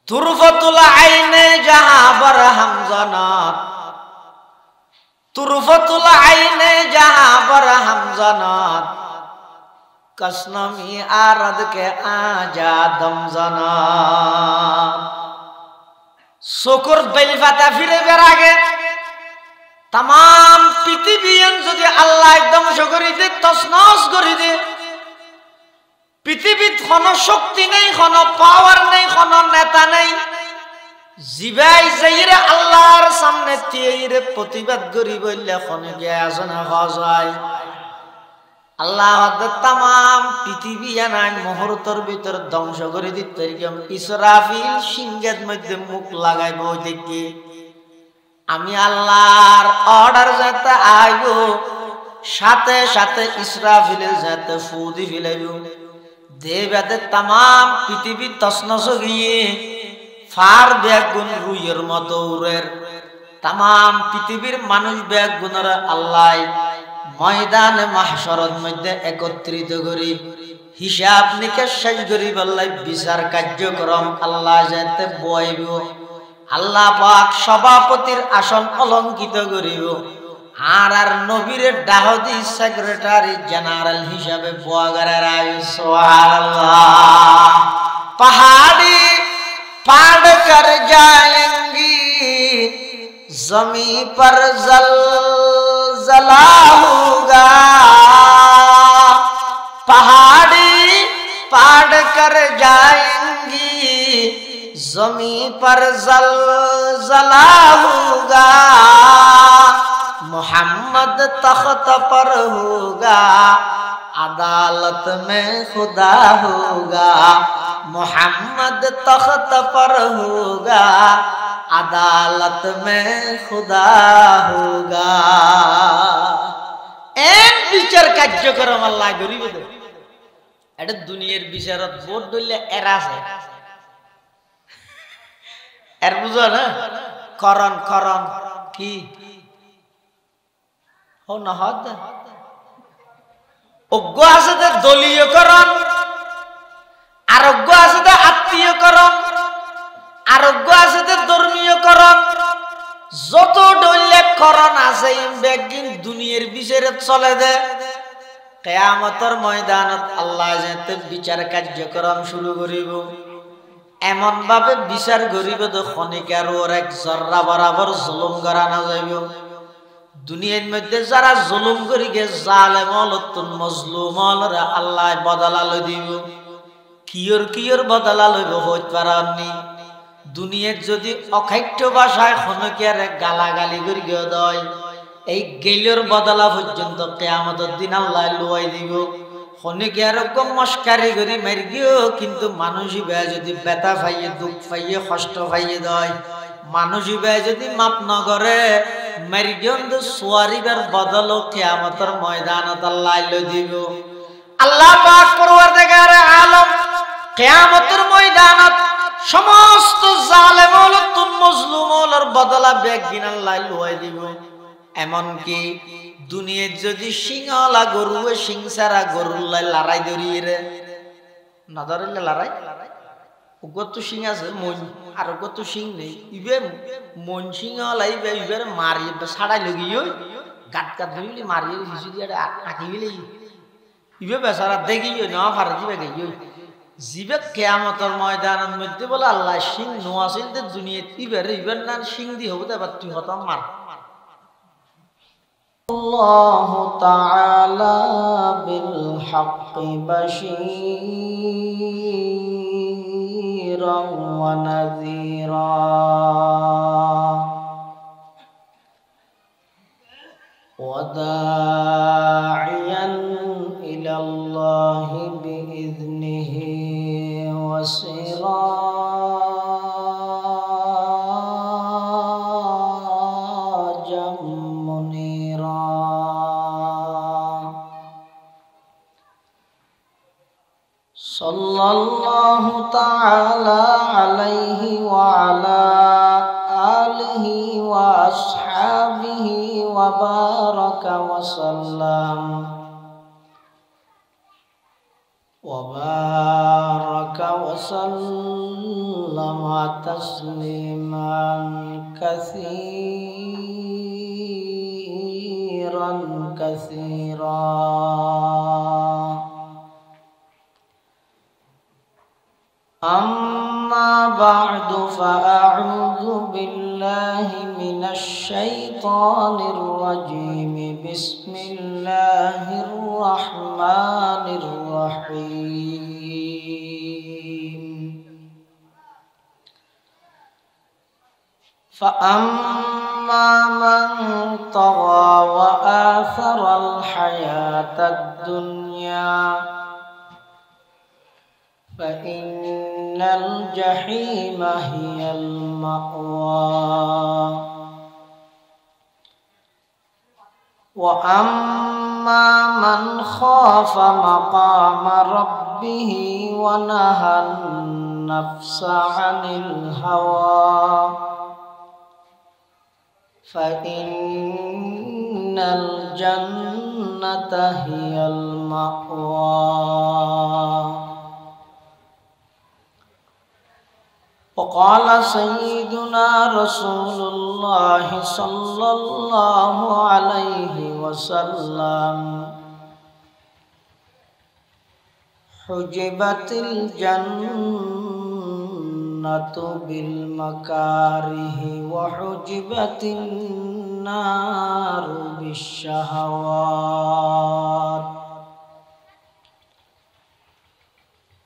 তুরফতুল আইনে যাহা বরহাম জানাত, তুরফতুল আইনে যাহা বরহাম জানাত, কসনমি আরদ কে আজাদম জানাত। শুকুর বেল পাতা ফিরে বেড়াগে তাম পৃথিবী যদি আল্লাহ ধ্বংস করে দে, তছনছ করে দে, পৃথিবীত কোনো শক্তি নেই, কোনো পাওয়ার নেই, কোনো নেতা নেই, জিবাই যাইরে আল্লাহর সামনে তিয়েরে প্রতিবাদ করি বললে খনে গিয়ে আসে না যায়। আল্লাহ তাম পৃথিবী আনায় মুহূর্তের ভিতর ধ্বংস করে দিতে ইসরাফিল সিংহের মধ্যে মুখ লাগাইব দেখি আমি আল্লাহর অর্ডার যাতে আইব, সাথে সাথে ইসরাফিলের যাতে ফুদি ফিলাইব, দেবাদের তাম পৃথিবী তছনছ গিয়ে ফার বেগুন রুইয়ের মতো উড়ের তাম পৃথিবীর মানুষ বেগুনের আল্লাহ ময়দানে মাহশরের মধ্যে একত্রিত করি হিসাব নিকাশ শেষ করি বললাই বিচার কার্যক্রম আল্লাহ যাতে বইব। আল্লাহ পাক সভাপতির আসন অলঙ্কিত করিব আর আর নবীর ডাহদি সেক্রেটারি জেনারেল হিসাবে বুয়াগারের আয়ু। সুবহানাল্লাহ। पहाड़ी पाड़ कर जाएंगी, जमी पर जलजला होगा। पहाड़ी पाड़ कर जाएंगी, जमी पर जलजला होगा। मोहम्मद तख्त पर होगा, अदालत में खुदा होगा। मोहम्मद तख्त पर होगा, अदालत में खुदा होगा। এন বিচার কার্যক্রম আল্লাহ করিব। এটা দুনিয়ার বিচারত ভোট দিলে এরা আছে, এর বুঝো না করণ করণ কি ও না হদ অজ্ঞ আছে দলীয়করণ, আরোগ্য আছে আত্মীয়করণ, আরোগ্য আছে ধর্মীয়করণ, যত দলীয়করণ আছে বেগিন দুনিয়ার বিচারে চলে দে। কিয়ামতের ময়দানত আল্লাহ যাতে বিচার কার্যক্রম শুরু করিব, এমন ভাবে বিচার করিব তো খনিকার ওর এক জর্রা বরাবর জুলুম করা না যাইব। দুনিয়ার মধ্যে যারা জুলুম করি গে জালেম লতুন মজলুম হলরা আল্লাহ বদলা লই দিব। কিয়র কিয়র বদলা লইব হইতে পারানি। দুনিয়ার যদি অখাদ্য ভাষায় খনকিয়ার গালাগালি করি গিয়ে দয়, এই গেলের বদলা পর্যন্ত কিয়ামতের দিন আল্লাহ লুয়াই দিব। খনকিয়ার মস্কারি করি মারি গিয়েও কিন্তু মানুষই বেয়া যদি ব্যথা পাইয়ে দুঃখ পাইয়ে কষ্ট পাইয়ে দয়, মানুষই বেয়া যদি মাপ ন করে মারি গিয়ে সোয়ারিবার বদল কিয়ামতের ময়দানত আল্লাহ লই দিব। আল্লাহ পাক পরওয়ারদিগার আলম কিয়ামতের ময়দানত সমস্ত জালেম লতুন মজলুমর বদলা বেগিন আল্লাহ লুয়াই দিব। এমন কি দুনিয়ার যদি সিংহলা গরু সিংসারা গরুর লড়াই ধরিয়ে রে না ধরিলে লড়াই ওগত তো সিং আছে মন আর ওগত তো সিং নেই, ইবে মন সিংহলা ইবে ইবে মারি ছাড়াই লগিও গাট গাট ধরিলে মারিয়ে হিসু দিয়ে আঁকি গেলে ইবে বেচারা দেখিও না ফারা দিবে গেইও জিবে কিয়ামতের ময়দানের মধ্যে বলে আল্লাহ সিং নোয়াছিল যে দুনিয়াত ইবের ইবের না সিং দি হবে এবার তুই হতাম মার। আল্লাহু তাআলা বিল হাক্কি বাশীরান ওয়া নাযীরা ওয়া দাঈয়ান ইলাল্লাহি বিইذনিহি ওয়া সিরাজাম মুনীরা। সাল্লাল্লাহু তাআলা আলাইহি ওয়া আলা আলিহি ওয়া আসহাবিহি ওয়া বারাকা ওয়া সাল্লাম وبارك وسلم وسلم تسليما كثيرا كثيرا. أما بعد فأعوذ بالله من الشيطان الرجيم. بسم الله الرحمن الرحيم. فأما من طغى وآثر الحياة الدنيا فإن الجحيم هي المأوى. وأما من خاف مقام ربه ونهى النفس عن الهوى فإن الجنة هي المأوى. وقال سيدنا رسول الله صلى الله عليه وسلم: حجبت الجنة بالمكاره وحجبت النار بالشهوات.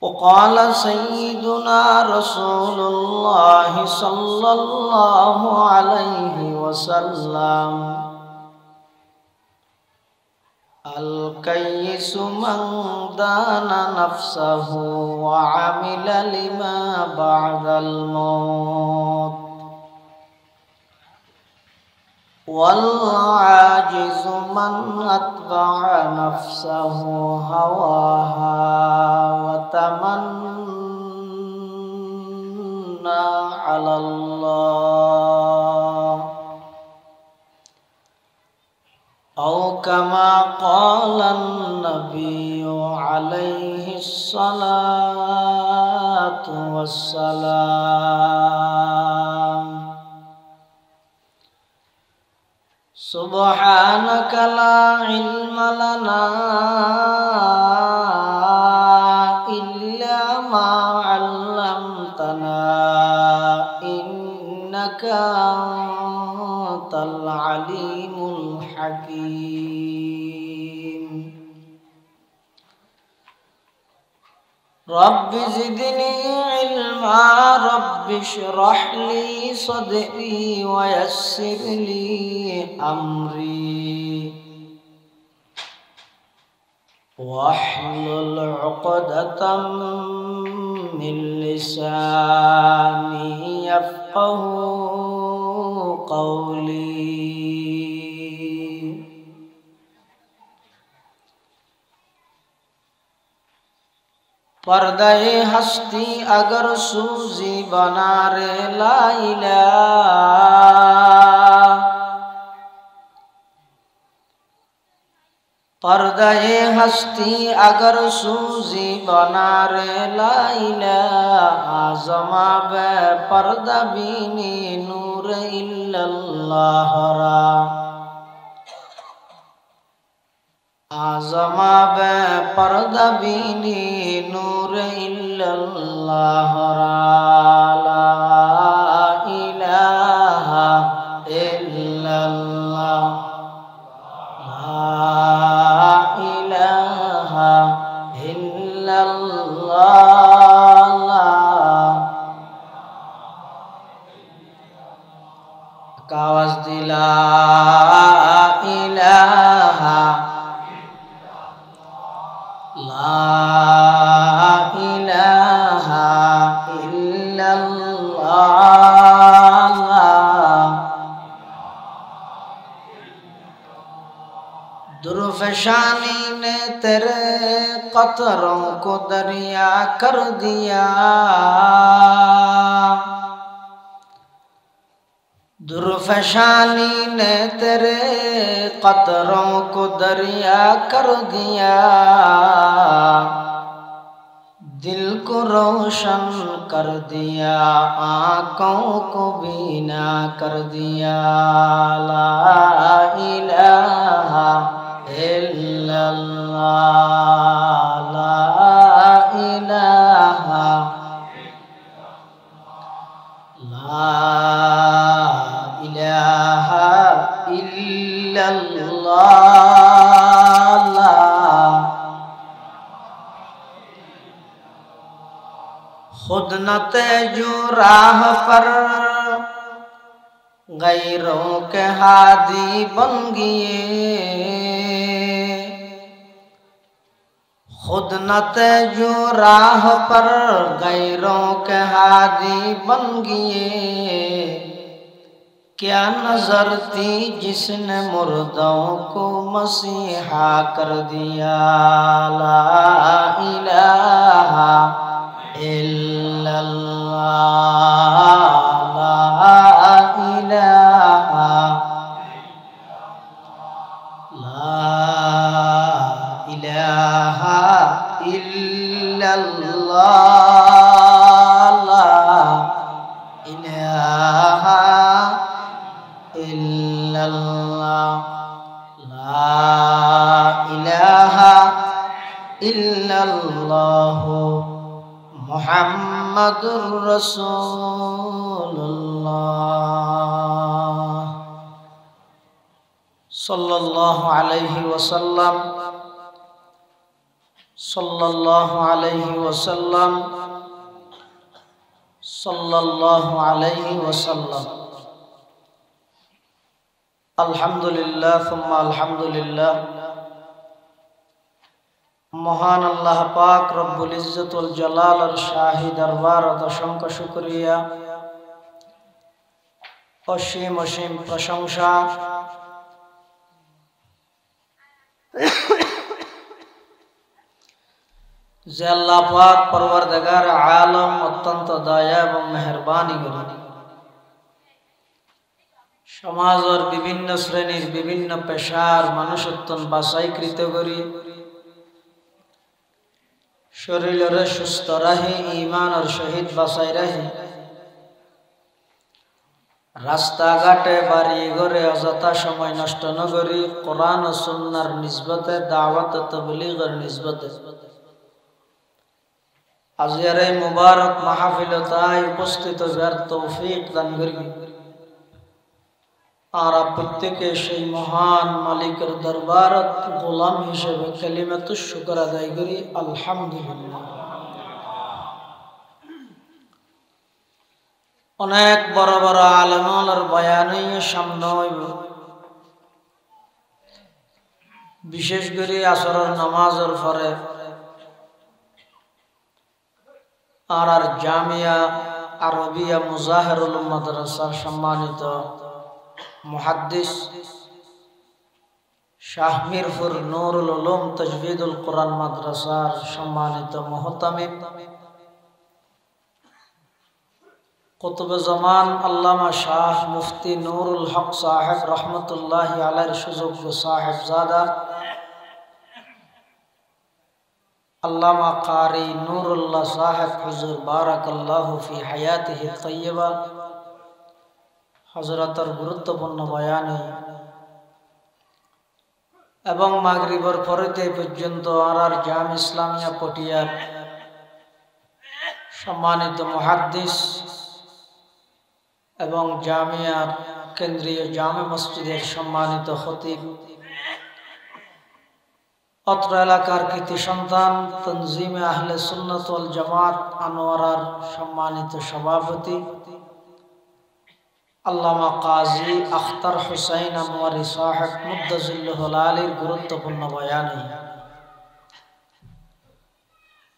وقال سيدنا رسول الله صلى الله عليه وسلم: الكيس من دان نفسه وعمل لما بعد الموت. والعاجز من أتبع نفسه هواها وتمنى على الله، أو كما قال النبي عليه الصلاة والسلام: سبحانك لا علم لنا إلا ما علمتنا إنك أنت العليم الحكيم. رب زدني علما رب اشرح لي صدري ويسر لي أمري واحلل عقدة من لساني يفقه قولي. पर्दे हस्ती अगर सूजी बना रे लाइला, पर्दे हस्ती अगर सूजी बना रे लाइला, आज़मा बे पर्दा बीनी नूर इल्लल्लाह रा, आज़मा बे पर्दा बीनी नूर इल्लल्लाह रा, ला इलाहा इल्लल्लाह, ला इलाहा इल्लल्लाह, कावज़ दिला इलाहा ला इलाहा इल्लल्लाह। दुर्फशानी ने तेरे कतरों को दरिया कर दिया, दुर्फशानी ने तेरे कतरों को दरिया कर दिया, दिल को रोशन कर दिया, आँखों को बीना कर दिया। ला इलाहा इल्लल्लाह, ला इलाहा, ला इलाहा इल्लल्लाह। खुद न तेजू राह पर गैरों के हादी बन गए, खुद न तेजू राह पर गैरों के हादी बन गए। क्या नजर थी जिसने मुर्दों को मसीहा कर दिया। ला इलाहा इल्लल्लाह, ला इलाहा, ला इलाहा इल्लल्लाह, ला इलाहा इल्लल्लाह, ला इलाहा इल्लल्लाह मुहम्मदुर रसूलुल्लाह सल्लल्लाहु अलैहि वसल्लम, सल्लल्लाहु अलैहि वसल्लम, सल्लल्लाहु अलैहि वसल्लम। अल्हम्दुलिल्लाह सुम्मा अल्हम्दुलिल्लाह। মহান আল্লাহ পাক রব্বুল ইজ্জতুল জালালের শাহী দরবারত অসংখ্য শুকরিয়া, অসীম অসীম প্রশংসা। যে আল্লাহ পাক পরওয়ারদিগার আলম অত্যন্ত দয়া এবং মেহেরবানি করেন সমাজের বিভিন্ন শ্রেণীর বিভিন্ন পেশার মানুষত্বন বাছাইকৃত করি শরীরের সুস্থ রাহি, ইমানের সহিত বাঁচাই রাহি, রাস্তাঘাটে বাড়ি ঘরে অযথা সময় নষ্ট ন করি কোরআন ও সুন্নাহর নিসবতে দাওয়াত তাবলীগের নিসবতে আজিয়ার এই মুবারক মাহফিলতায় উপস্থিত হওয়ার তৌফিক দান করি। আর প্রত্যেকে সেই মহান মালিকের দরবারত গোলাম হিসেবে কালিমাতুশ শুকর আদায় করি আলহামদুলিল্লাহ। অনেক বড় বড় আলেমের বয়ানই সামনে হইব, বিশেষ করে আসরের নামাজের পরে। আর জামিয়া আরবিয়া মুজাহিরুল মাদ্রাসার সম্মানিত মুহাদ্দিস শাহ মিরপুর নুরুল উলুম তাজবিদুল কোরআন মাদ্রাসার সম্মানিত মুহতামিম কুতুবে জামান আল্লামা শাহ মুফতি নুরুল হক সাহেব রহমতুল্লাহি আলাইহির সুযোগ্য সাহেবজাদা আল্লামা কারি নুরুল্লাহ সাহেব হুজুর বারাকাল্লাহু ফি হায়াতিহি তাইয়্যিবা হযরতের গুরুত্বপূর্ণ বয়ানে এবং মাগরিবের পরেতে পর্যন্ত আর জাম ইসলামিয়া পটিয়ার সম্মানিত মুহাদ্দিস এবং জামিয়ার কেন্দ্রীয় জামে মসজিদের সম্মানিত খতিব, অত্র এলাকার কৃতি সন্তান তনজিমে আহলে সুন্নাত ওয়াল জামাত আনোয়ারার সম্মানিত সভাপতি আল্লামা কাজী আখতার হুসাইন আনোয়ারি সাহেব মুদ্দাজিল্লাহুল আলীর গুরুত্বপূর্ণ বয়ানে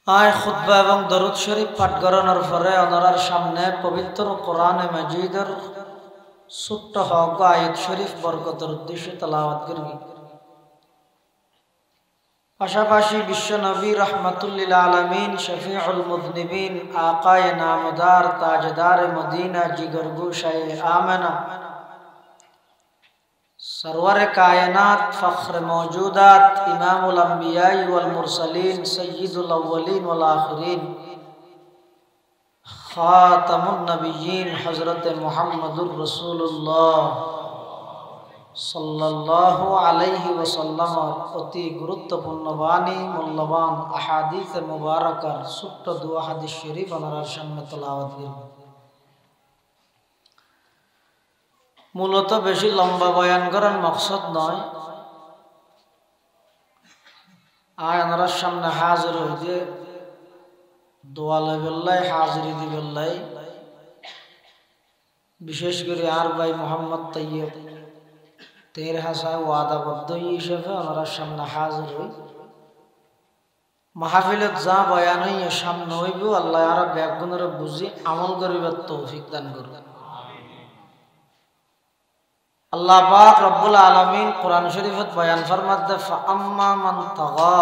আয় খুতবা এবং দরুদ শরীফ পাঠ করানোর পরে ওনার সামনে পবিত্র কোরআনে মাজিদের ছোট্ট হক আয়াত শরীফ বরকতের উদ্দেশ্যে তেলাওয়াত করবি। পাশাপাশি বিশ্ব নবী রহমাতুল্লিল আলামিন শফিউল মুযনিবিন আকায়ে নামদার তাজদার মদিনা জিগরগোশায়ে আমেনা सरवर कायनात फ़ख्र मौजूदात इमामुल अंबिया वल मुरसलीन सय्यिदुल अव्वलीन वल आखिरीन खातमुन नबिय्यीन हज़रत मुहम्मदुर रसूलुल्लाह सल्लल्लाहु अलैहि वसल्लम अति गुरुत्वपूर्ण बानी मूल्यवान अहादीस मुबारकार ছোট্ট দুয়া হাদিস শরীফ আপনার সামনে তেলাওয়াত করব। মূলত বেশি লম্বা বয়ান করার মকসদ নয়, আর আপনার সামনে হাজির হইতে দোয়া লইবেল্লাই হাজিরি দিবেল্লাই, বিশেষ করে আর ভাই মোহাম্মদ তৈয়ব তের হাসায় ওয়াদাবদ্ধ হিসেবে ওনার সামনে হাজির হই। মাহফিলত যা বয়ান হইয়া সামনে হইব আল্লাহ আরো ব্যাগুণের বুঝি আমল করিবার তৌফিক দান করুন। আল্লাহ পাক রব্বুল আলামিন কোরআন শরীফত বয়ান ফরমাতে ফাআম্মা মান তাগা,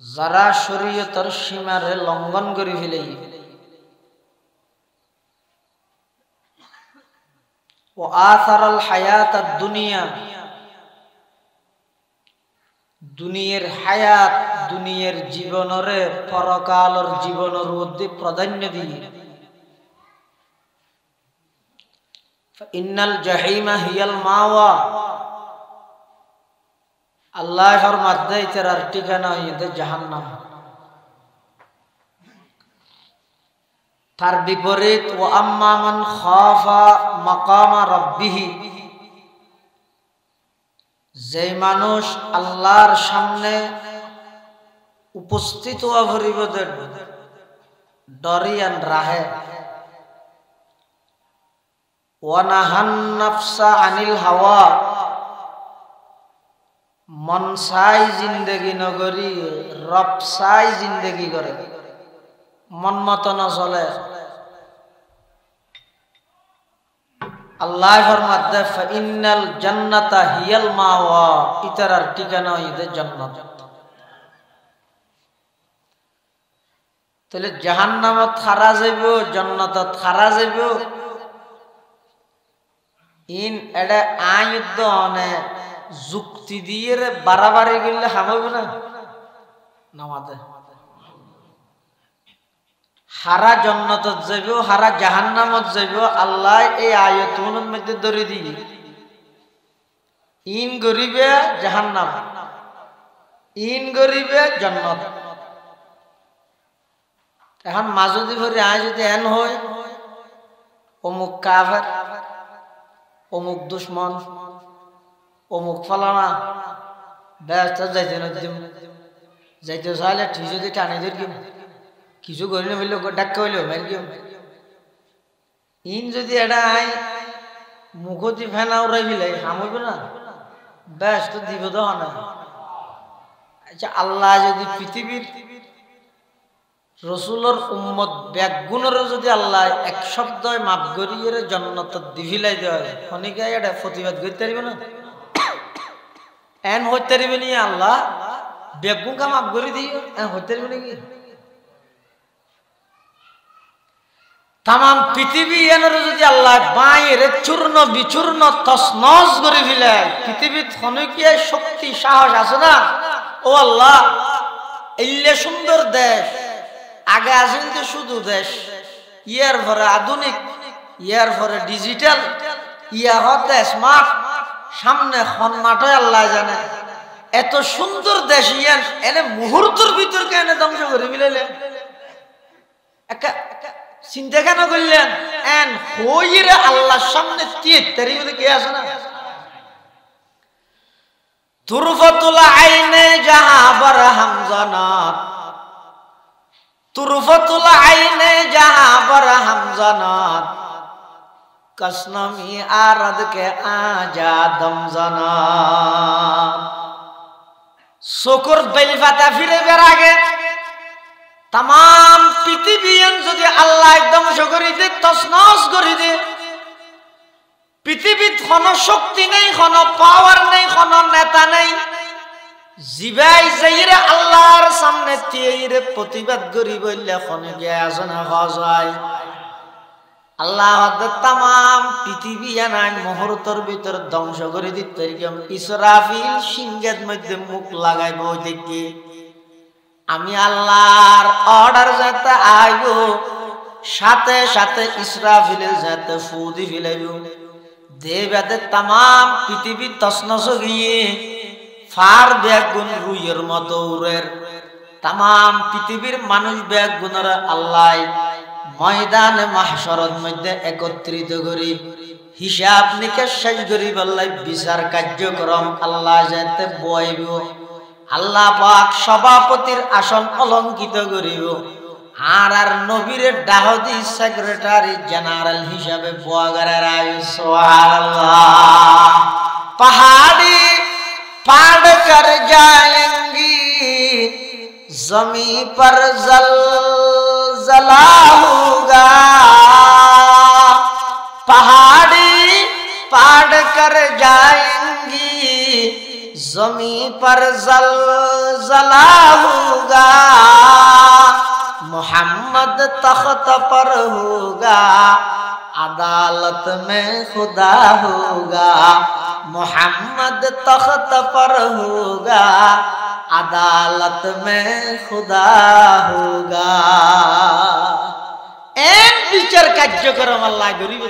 যারা শরীয়তের সীমারে লঙ্ঘন করে ফেলে ও আসারাল হায়াতাদ দুনিয়া, দুনিয়ার হায়াত দুনিয়ার জীবনরে পরকালের জীবনের মধ্যে প্রাধান্য দিয়ে ইন্নাল জাহিমা হিয়াল মাওয়া, আল্লাহ ফরমাতে তার ঠিকানা হইতে জাহান্নাম। তার বিপরীত ও আম্মা মান খাফা মাকামা রাব্বিহি, যে মানুষ আল্লাহর সামনে উপস্থিত হওয়া ভরিবদের ডরিয়ান রাহে, ওয়া নাহান নাফসা আনিল হাওয়া, মন চাই জিন্দগি নগরী রব চাই জিন্দগি করে, মন মতো না চলে। আল্লাহ ফরমাতে ফাইন্নাল জান্নাতা হিয়াল মাওয়া, ইতারার ঠিকানা হইতে জান্নাত। তাহলে জাহান্নামত খারা যাইব জান্নাতত খারা যাইব, ইন এটা আইয়ুদ্ধ অনে যুক্তি দিয়ে বাড়াবাড়ি গেলে হামাবে না নামাতে। হারা জান্নাতত যাইব হারা জাহান্নামত যাইব, আল্লাহ এই আয়াতুর মধ্যে ধরে দিই ইন গরিবে জাহান্নাম ইন গরিবে জান্নাত। এখন মাজুদি ভরে আয় যদি এন হয় অমুক কাফের, অমুক দুশ্মন, অমুক ফালানা, ব্যস্ত যাইতে না যাইতে চাইলে ঠিক যদি টানি ধর কিছু করিলে বললো ডাক্কা হইল মের কি ইন যদি এটা আই মুখতি ফেনা উড়াই ফেলাই হামইব না, ব্যস্ত দিব তো না। আচ্ছা, আল্লাহ যদি পৃথিবীর রসুলের উম্মত ব্যাগুণের যদি আল্লাহ এক শব্দ মাপ করিয়ে জন্নত দিভিলাই দেয়, অনেকে এটা প্রতিবাদ করতে পারবে না, এন হইতে পারবে নি আল্লাহ বেগুনকা মাপ করে দিও, এন হইতে পারবে নাকি? তাম পৃথিবী এনের যদি আল্লাহ বাইরে চূর্ণ বিচূর্ণ তছনছ করে ফেলে, পৃথিবীর ক্ষণিকিয়া শক্তি সাহস আছে না? ও আল্লাহ, এইলে সুন্দর দেশ, আগে আসেন যে শুধু দেশ, ইয়ার পরে আধুনিক, ইয়ার পরে ডিজিটাল, ইয়া হতে স্মার্ট, সামনে খনমাটে আল্লাহ জানে। এত সুন্দর দেশ ইয়ান এনে মুহূর্তের ভিতর কেন ধ্বংস করে ফেলাইলেন? চিন্তা কেন করলেন? এন হইরে আল্লাহর সামনে তারি বলে কে আছে না? তুরফাতুল আইনে জাহা বারহাম জানাত, তুরফাতুল আইনে জাহা বারহাম জানাত, कसनमी आरद के आजादम জানাত। শুকর বেল পাতা ফিরে বের আগে তাম পৃথিবী যদি আল্লাহ একদম করে দে, তছনছ করে দে, পৃথিবীত কোনো শক্তি নেই, কোনো পাওয়ার নেই, কোনো নেতা নেই, জিবাই যাইরে আল্লাহর সামনে তিয়েরে প্রতিবাদ করি বললে খনে গিয়ে আসে না যায়। আল্লাহ তামাম পৃথিবী আনায় মুহূর্তের ভিতর ধ্বংস করে দিতে ইসরাফিল সিংহের মধ্যে মুখ লাগাইব দেখি আমি আল্লাহর অর্ডার যাতে আইব সাথে সাথে ইসরাফিলের যাতে ফুদি ফিলাইব দেবাতে তামাম পৃথিবী তছনছ গিয়ে ফার বেগুন রুইয়ের মতো উড়ের তামাম পৃথিবীর মানুষ বেগুনের আল্লাহ ময়দানে মাহশরের মধ্যে একত্রিত করি হিসাব নিকাশ শেষ করি বললাই বিচার কার্যক্রম আল্লাহ যাতে বইব আল্লাহ পাক সভাপতির আসন অলঙ্কিত করিব আর আর নবীর ডাহদি সেক্রেটারি জেনারেল হিসাবে বগারের সুবহানাল্লাহ पहाड़ी पाड़ कर जाएंगी जमी पर जलजला होगा पहाड़ी पाड़ कर जाएंगी जमी पर जलजला होगा मोहम्मद तख्त पर होगा अदालत में खुदा होगा मोहम्मद तख्त पर होगा अदालत में खुदा होगा एक বিচার কার্যক্রম আল্লাহ করিবে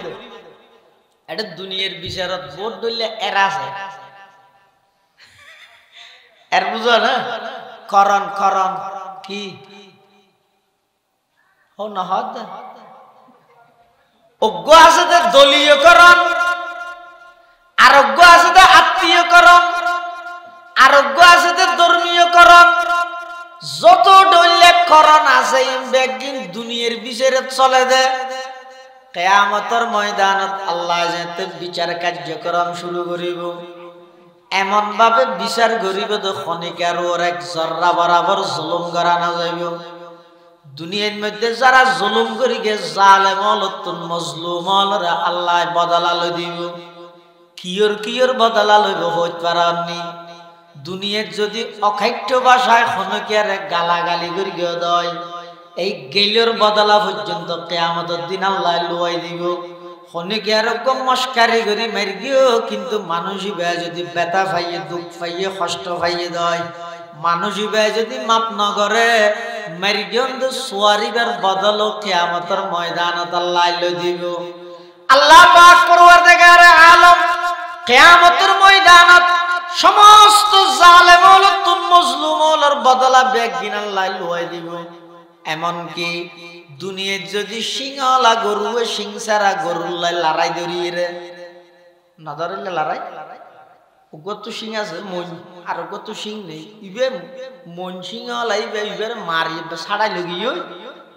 এটা দুনিয়ার বিচারত বোধ দইলে এরা আছে এর বুঝো না করণ করণ কি ও না হদ অজ্ঞ আছে দলীয়করণ আরোগ্য আছে আত্মীয়করণ আরোগ্য আছে ধর্মীয়করণ যত দলীয়করণ আছে ইমবেগিন দুনিয়ার বিচারে চলে দে কিয়ামতের ময়দানত আল্লাহ যাতে বিচার কার্যক্রম শুরু করিব এমন ভাবে বিচার করিব তো খনিকার ওর এক জর্রা বরাবর জুলুম করা না যাইব দুনিয়ার মধ্যে যারা জুলুম করি গে জালেম হলতুন মজলুম হলরা আল্লাহ বদলা লই দিব কিয়র বদলা লইব হইতে পারানি দুনিয়ার যদি অখাদ্য ভাষায় খনকিয়ার গালাগালি করি গে দয় এই গেলর বদলা পর্যন্ত কিয়ামতের দিন আল্লাহ লুয়াই দিব খনকিয়ার কম মস্কারি করি মারি গিয়েও কিন্তু মানুষই বে যদি ব্যথা পাইয়ে দুঃখ পাইয়ে কষ্ট পাইয়ে দয় মানুষই বে যদি মাপ ন করে মারি গিয়ে সোয়ারিবার বদল কিয়ামতের ময়দানত আল্লাহ লই দিব আল্লাহ পাক পরওয়ারদিগার আলম কিয়ামতের ময়দানত সমস্ত জালেম হলতুন মজলুম হলর বদলা বেগিন আল্লাহ লুয়াই দিব এমন কি দুনিয়ার যদি সিংহলা গরুয়ে সিংসারা গরুর লড়াই ধরিয়ে রে না ধরিলে লড়াই কত সিং আছে মন আর কত সিং নেই ইবে মন সিংহলা ইবে ইবের মারি ছাড়াই লগিয়ে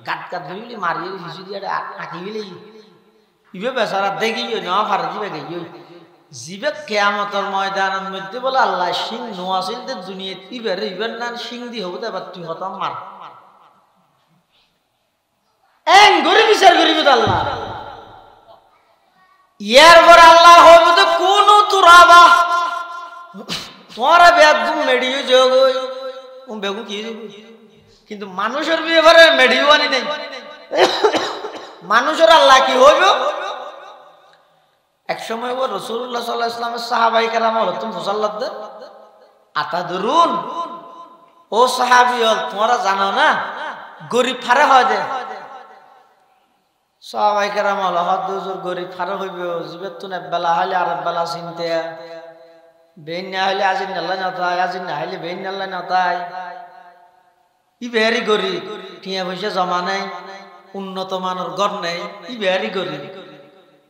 গাত গাত ধরিলে মারিয়ে হিসু দিয়ে আঁকি গেলে ইবে বেচারা দেখিও না ফারা দিবে গেই জিবে কিয়ামতের ময়দানের মধ্যে বলে আল্লাহ সিং নোয়াছিল তে দুনিয়াত ইবের না সিং দি হবো তে তুই হতাম মার এন গরি বিচার করিবে তো আল্লাহ ইয়ার পর আল্লাহ হবে তো কোন তুরাবা তোরা বেগুন মেডিও জগই ও বেগুন কি কিন্তু মানুষের ব্যাপারে মেডিও আনি নাই মানুষের আল্লাহ কি হইব এক সময় ও রাসূলুল্লাহ সাল্লাল্লাহু আলাইহি ওয়াসাল্লামের সাহাবায়ে কেরাম হলতুন মুসাল্লাত আতাদরুন ও সাহাবীও তোমরা জানো না গরিব ফারে হয় দে সাহাবায়ে কেরাম হল হদুজুর গরিব ফারে হইবে জিবেতুন বেলা হলে আর বেলা চিনতে বেন না হলে আজিন আল্লাহ না তাই আজিন না হলে বেন আল্লাহ না তাই ই বেরি গরিব টিয়া পয়সা জমা নাই উন্নত মানের ঘর নেই ই বেরি গরিব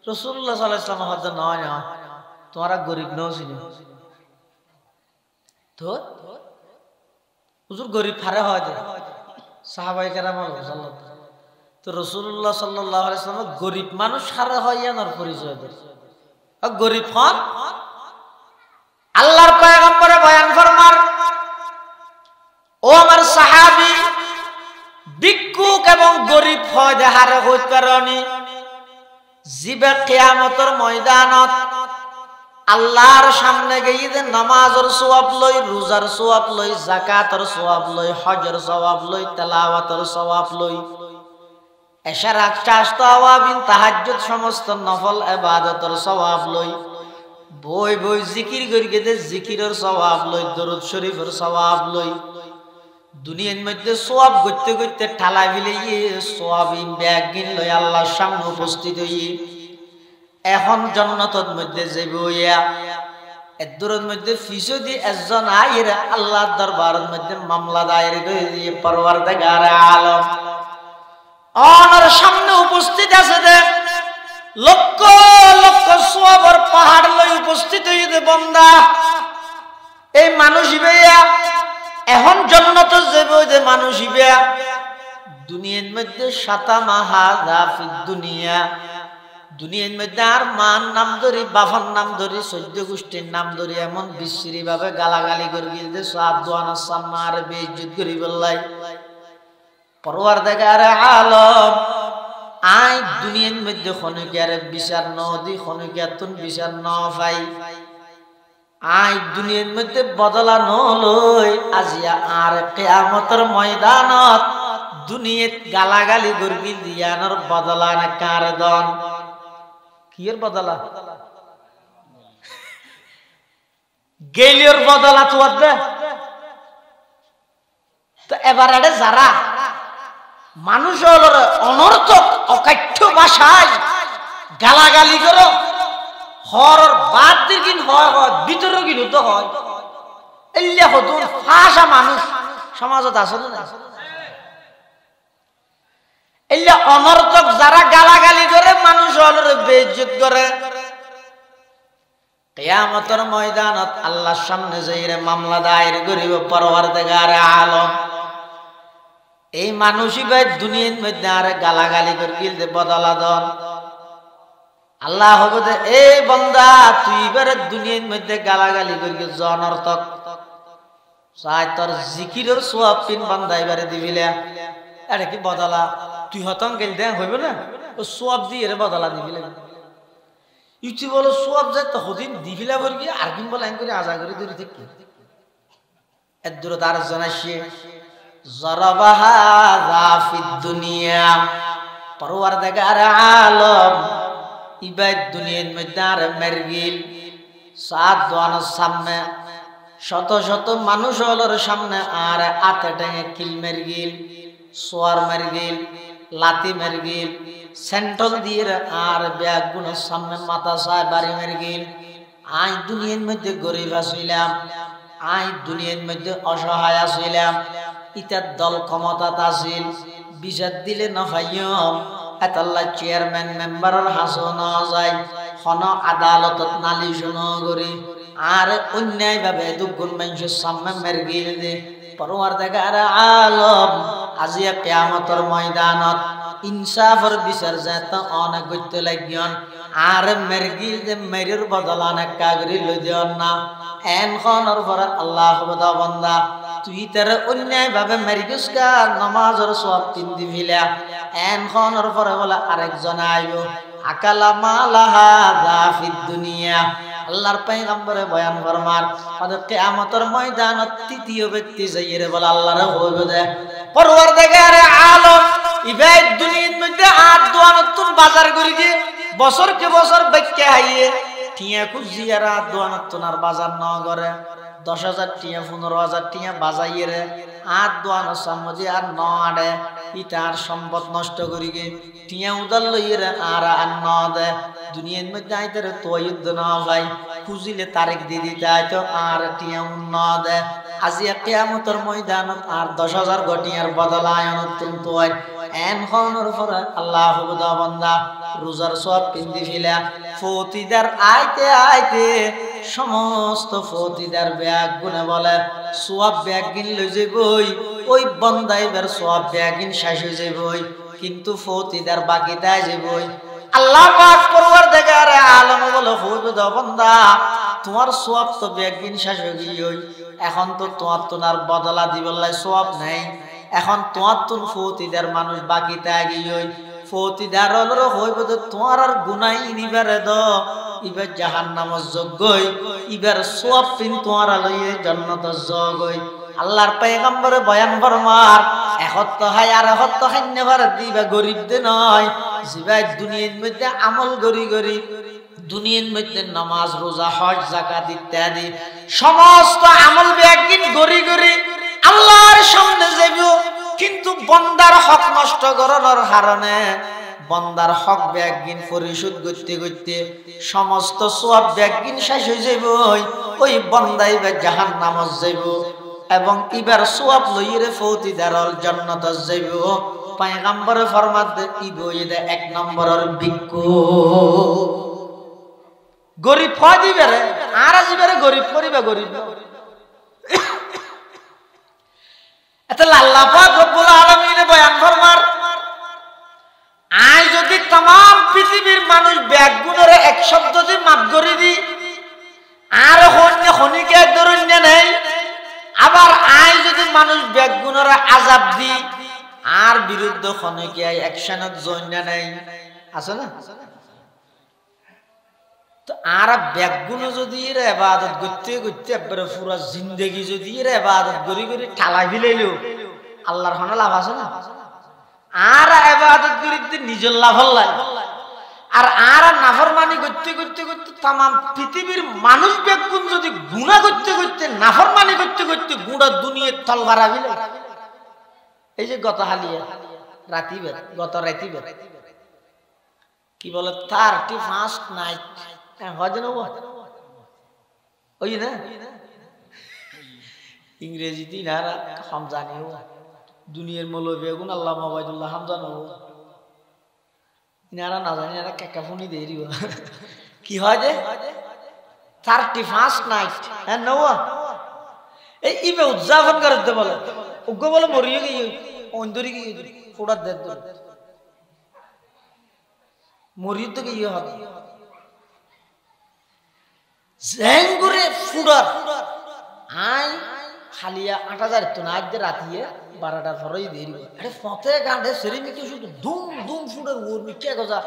রাসূলুল্লাহ সাল্লাল্লাহু আলাইহি ওয়াসাল্লাম হদ নয় না তোমরা গরিব নও চিনো তো হুজুর গরিব ফারে হয় দে সাহাবায়ে কেরাম সাল্লাল্লাহু তো রাসূলুল্লাহ সাল্লাল্লাহু আলাইহি ওয়াসাল্লাম গরিব মানুষ সারা হইয়া নর পরিচয় দেয় আর গরিব হন আল্লাহর পয়গম্বরে বয়ান ফরমান ও আমার সাহাবী ভিক্ষুক এবং গরিব হয় দেহারে হইতে পারনি জিবে কিয়ামতের ময়দানত আল্লাহর সামনে গিয়ে যে নামাজের সওয়াব লই রোজার সওয়াব লই যাকাতের সওয়াব লই হজের সওয়াব লই তেলাওয়াতের সওয়াব লই এশা রাত চাষত আওয়াবিন তাহাজ্জুদ সমস্ত নফল ইবাদতের সওয়াব লই বই বই জিকির করি গেতে জিকিরের সওয়াব লই দরুদ শরীফের সওয়াব লই দুনিয়ার মধ্যে সওয়াব করতে করতে ঠালা ফেলে সওয়াবিন ব্যাগ গিন লই আল্লাহর সামনে উপস্থিত হই এখন জান্নাতের মধ্যে যাইব ইয়া এদুরের মধ্যে ফিসদি একজন আইর আল্লাহর দরবারের মধ্যে মামলা দায়ের করে দিয়ে পরওয়ারদিগার আলম ওনার সামনে উপস্থিত আছে দে লক্ষ লক্ষ সওয়াবের পাহাড় লই উপস্থিত হইতে বান্দা এই মানুষ ইবেয়া এখন জান্নাতে যাবে যে মানুষ ইবেয়া দুনিয়ার মধ্যে শাতামাহা জাফিদ দুনিয়া দুনিয়ার মধ্যে আর মান নাম ধরি বাফার নাম ধরি সৈদ্য গোষ্ঠীর নাম ধরি এমন বিশ্রী ভাবে গালাগালি করবি যে সাত দোয়ানার সামনে আর বেইজ্জত করি বললাই পরওয়ারদিগার আলম আই দুনিয়ার মধ্যে খনিকার বিচার নদী খনিকাতুন বিচার ন ভাই আই দুনিয়ার মধ্যে বদলা নলই আজিয়া আর কিয়ামতের ময়দানত দুনিয়াত গালাগালি করবি দিয়ানোর বদলা না কার দন কিয়ের বদলা গেলিওর বদলা তো দে তো এবারে যারা মানুষ হলোর অনর্থক অকাঠ্য ভাষায় গালাগালি করো হর বাদ দিন হয় হয় ভিতরে কিন্তু হয় এলিয়া হতুন ফাঁসা মানুষ সমাজত আসলে না এলিয়া অনর্থক যারা গালাগালি করে মানুষ হলোর বেইজ্জত করে কিয়ামতের ময়দানত আল্লাহর সামনে যাইরে মামলা দায়ের করিব পরওয়ারদিগার আলম এই মানুষই ভাই দুনিয়ার মধ্যে আর গালাগালি করে গিলতে বদলা দন আল্লাহ হবে যে এই বান্দা তুই এবারে দুনিয়ার মধ্যে গালাগালি করে গিয়ে অনর্থক চাই তোর জিকিরের সওয়াব পিন বান্দা এবারে দিবিলা আরে কি বদলা তুই হতন গেল দেন হইব না ও সওয়াব দিয়ে এর বদলা দিবিলা ইউটি বলো সওয়াব যায় তো হদিন দিবিলা বল গিয়ে আর কিন বল আইন করে আজা করে দূরে থেকে এর দূরে তার জানাইছে জরাবাহা জাফিদ দুনিয়া পরওয়ারদিগার আলম ইবাদ দুনিয়ার মধ্যে আর মেরগিল সাত দোয়ানোর সামনে শত শত মানুষ হলোর সামনে আর আতে টেঙে কিল মেরগিল সোয়ার মেরগিল লাতি মেরগিল সেন্টল দিয়ে আর ব্যাগ গুণের সামনে মাথা সায় বাড়ি মেরগিল আই দুনিয়ার মধ্যে গরিব আসিলাম আই দুনিয়ার মধ্যে অসহায় আসিলাম ইতার দল ক্ষমতাত আছিল বিচার দিলে না ভাইয়ম এতাল্লা চেয়ারম্যান মেম্বারের হাসো না যায় হন আদালতত নালিশ না করি আর অন্যায় ভাবে দুগুণ মানুষের সামনে মেরগিল দে পরওয়ারদিগার আলম আজিয়া কিয়ামতের ময়দানত ইনসাফের বিচার যেত অনেক করতে লাগিয়ন আর মেরগিল দে মেরির বদলা অনেক কাগরি লই দিয়ন না এনখনের পরে আল্লাহ বান্দা তুই তার অন্যায় ভাবে মেরিগুসকা নামাজের সওয়াব তিন দিবিলা এনখনের পরে বলে আরেকজন আইব আকালা মালাহা জাফিদ দুনিয়া আল্লাহর পয়গম্বরে বয়ান ফরমান আদে কিয়ামতের ময়দানত তৃতীয় ব্যক্তি যাইরে বলে আল্লাহরে হইবে দে পরওয়ারদিগার আলম ইবাদ দুনিয়ার মধ্যে আর দোয়ানতুন বাজার করি দি বছর কে বছর বাইকে হাইয়ে টিয়া কুজিয়ারা দোয়ানতুন আর বাজার ন করে 10,000 টিয়া 15,000 টিয়া বাজাইয়ে রে আর দোয়ানোর সামনে আর ন আড়ে ইটার সম্পদ নষ্ট করি গে টিয়া উদাল লইয়ে রে আর ন দে দুনিয়ার মধ্যে আইতে রে তো যুদ্ধ না ভাই খুঁজিলে তারিখ দিয়ে দিতে আইতো আর টিয়া ন দে আজিয়া কিয়ামতের ময়দানত আর 10,000 গটিয়ার বদলায় নতুন তো এন খনর পরে আল্লাহ হুদা বান্দা রোজার সব পিন্দি ফিলা ফতিদার আইতে আইতে সমস্ত ফতিদার ব্যাগ গুনে বলে সওয়াব ব্যাগ গিন লই যাইবই ওই বান্দা এবার সওয়াব ব্যাগ গিন শেষ হই যাইবই কিন্তু ফতিদার বাকি তাই যাইবই আল্লাহ পাক পরওয়ারদিগার আলম বলে হুদা বান্দা তোমার সওয়াব তো ব্যাগ গিন শেষ হই গই এখন তো তোমার তোনার বদলা দিবলাই সওয়াব নাই এখন তোমার তুন ফতিদার মানুষ বাকি তাই গই ফতিদার হল হইব তো তোমার আর গুনাহ নিবারে দ ইবার জাহান্নামের যোগ্যই ইবার সওয়াব পিন তোমার লইয়ে জান্নাতের যোগ্যই আল্লাহর পয়গম্বরে বয়ান ফরমার এখত হয় আর এখত খাইনে ভারত দিবা গরিবদের নয় জিবাই দুনিয়ার মধ্যে আমল গরি গরি দুনিয়ার মধ্যে নামাজ রোজা হজ যাকাত ইত্যাদি সমস্ত আমল একদিন গরি গরি আল্লাহর সামনে যাইব কিন্তু বন্দার হক নষ্ট করার কারণে বন্দার হক একদিন পরিশোধ করতে করতে সমস্ত সওয়াব একদিন শেষ হয়ে যাইব ওই বন্দাই বা জাহান্নামে যাইব এবং ইবার সওয়াব লইরে ফৌতি দারল জান্নাত যাইব পয়গম্বরে ফরমাত দে ইবো এদা এক নম্বরের ভিক্ষু গরিব হয় দিবে রে আর আজিবারে গরিব করিবা গরিব এতে আল্লাহ পাক রব্বুল আলামিন বয়ান ফরমার আই যদি तमाम পৃথিবীর মানুষ ব্যাগুনের এক শব্দ দিয়ে মাপ করে দি আর হন্যে খনিকে ধরন্য নেই আবার আই যদি মানুষ ব্যাগুনের আযাব দি আর বিরুদ্ধ খনিকে অ্যাকশনত জন্য নেই আছে না তো আর ব্যাগুন যদি এর ইবাদত করতে করতে একবারে পুরো জিন্দেগি যদি এর ইবাদত করি করি ঠালা ফিলাইলো আল্লাহর হনা লাভ আছে না আর ইবাদত করিতে নিজের লাভ হল্লাই আর নাফরমানি করতে করতে করতে तमाम পৃথিবীর মানুষ ব্যাগুন যদি গুনাহ করতে করতে নাফরমানি করতে করতে গোটা দুনিয়ার তল ভরা ফিলে এই যে গত হালিয়া রাতি বের গত রাতি বের কি বলে 31st নাইট হজ না ওই না ইংরেজিতে না हम জানি ও দুনিয়ার মৌলভী বেগুন আল্লাহ মাবাইদুল্লাহ হামদান ও ইনারা না জানি এরা কাকাফুনি দেরি কি হয় যে 31st নাইট হ্যাঁ নওয়া এই ইবে উদযাপন করতে বলে ওগো বলে মরিয়ে গিয়ে অন্দরি গিয়ে ফোড়া দে মরিয়ে তো গিয়ে হবে জেঙ্গুরে ফুডার আই খালিয়া 8000 তো না আজ রাতিয়ে 12টার পরেই দেরি আরে ফতে গাঁডে সেরিমি কি শুধু দুম দুম ফুডার ওর মিকে গজা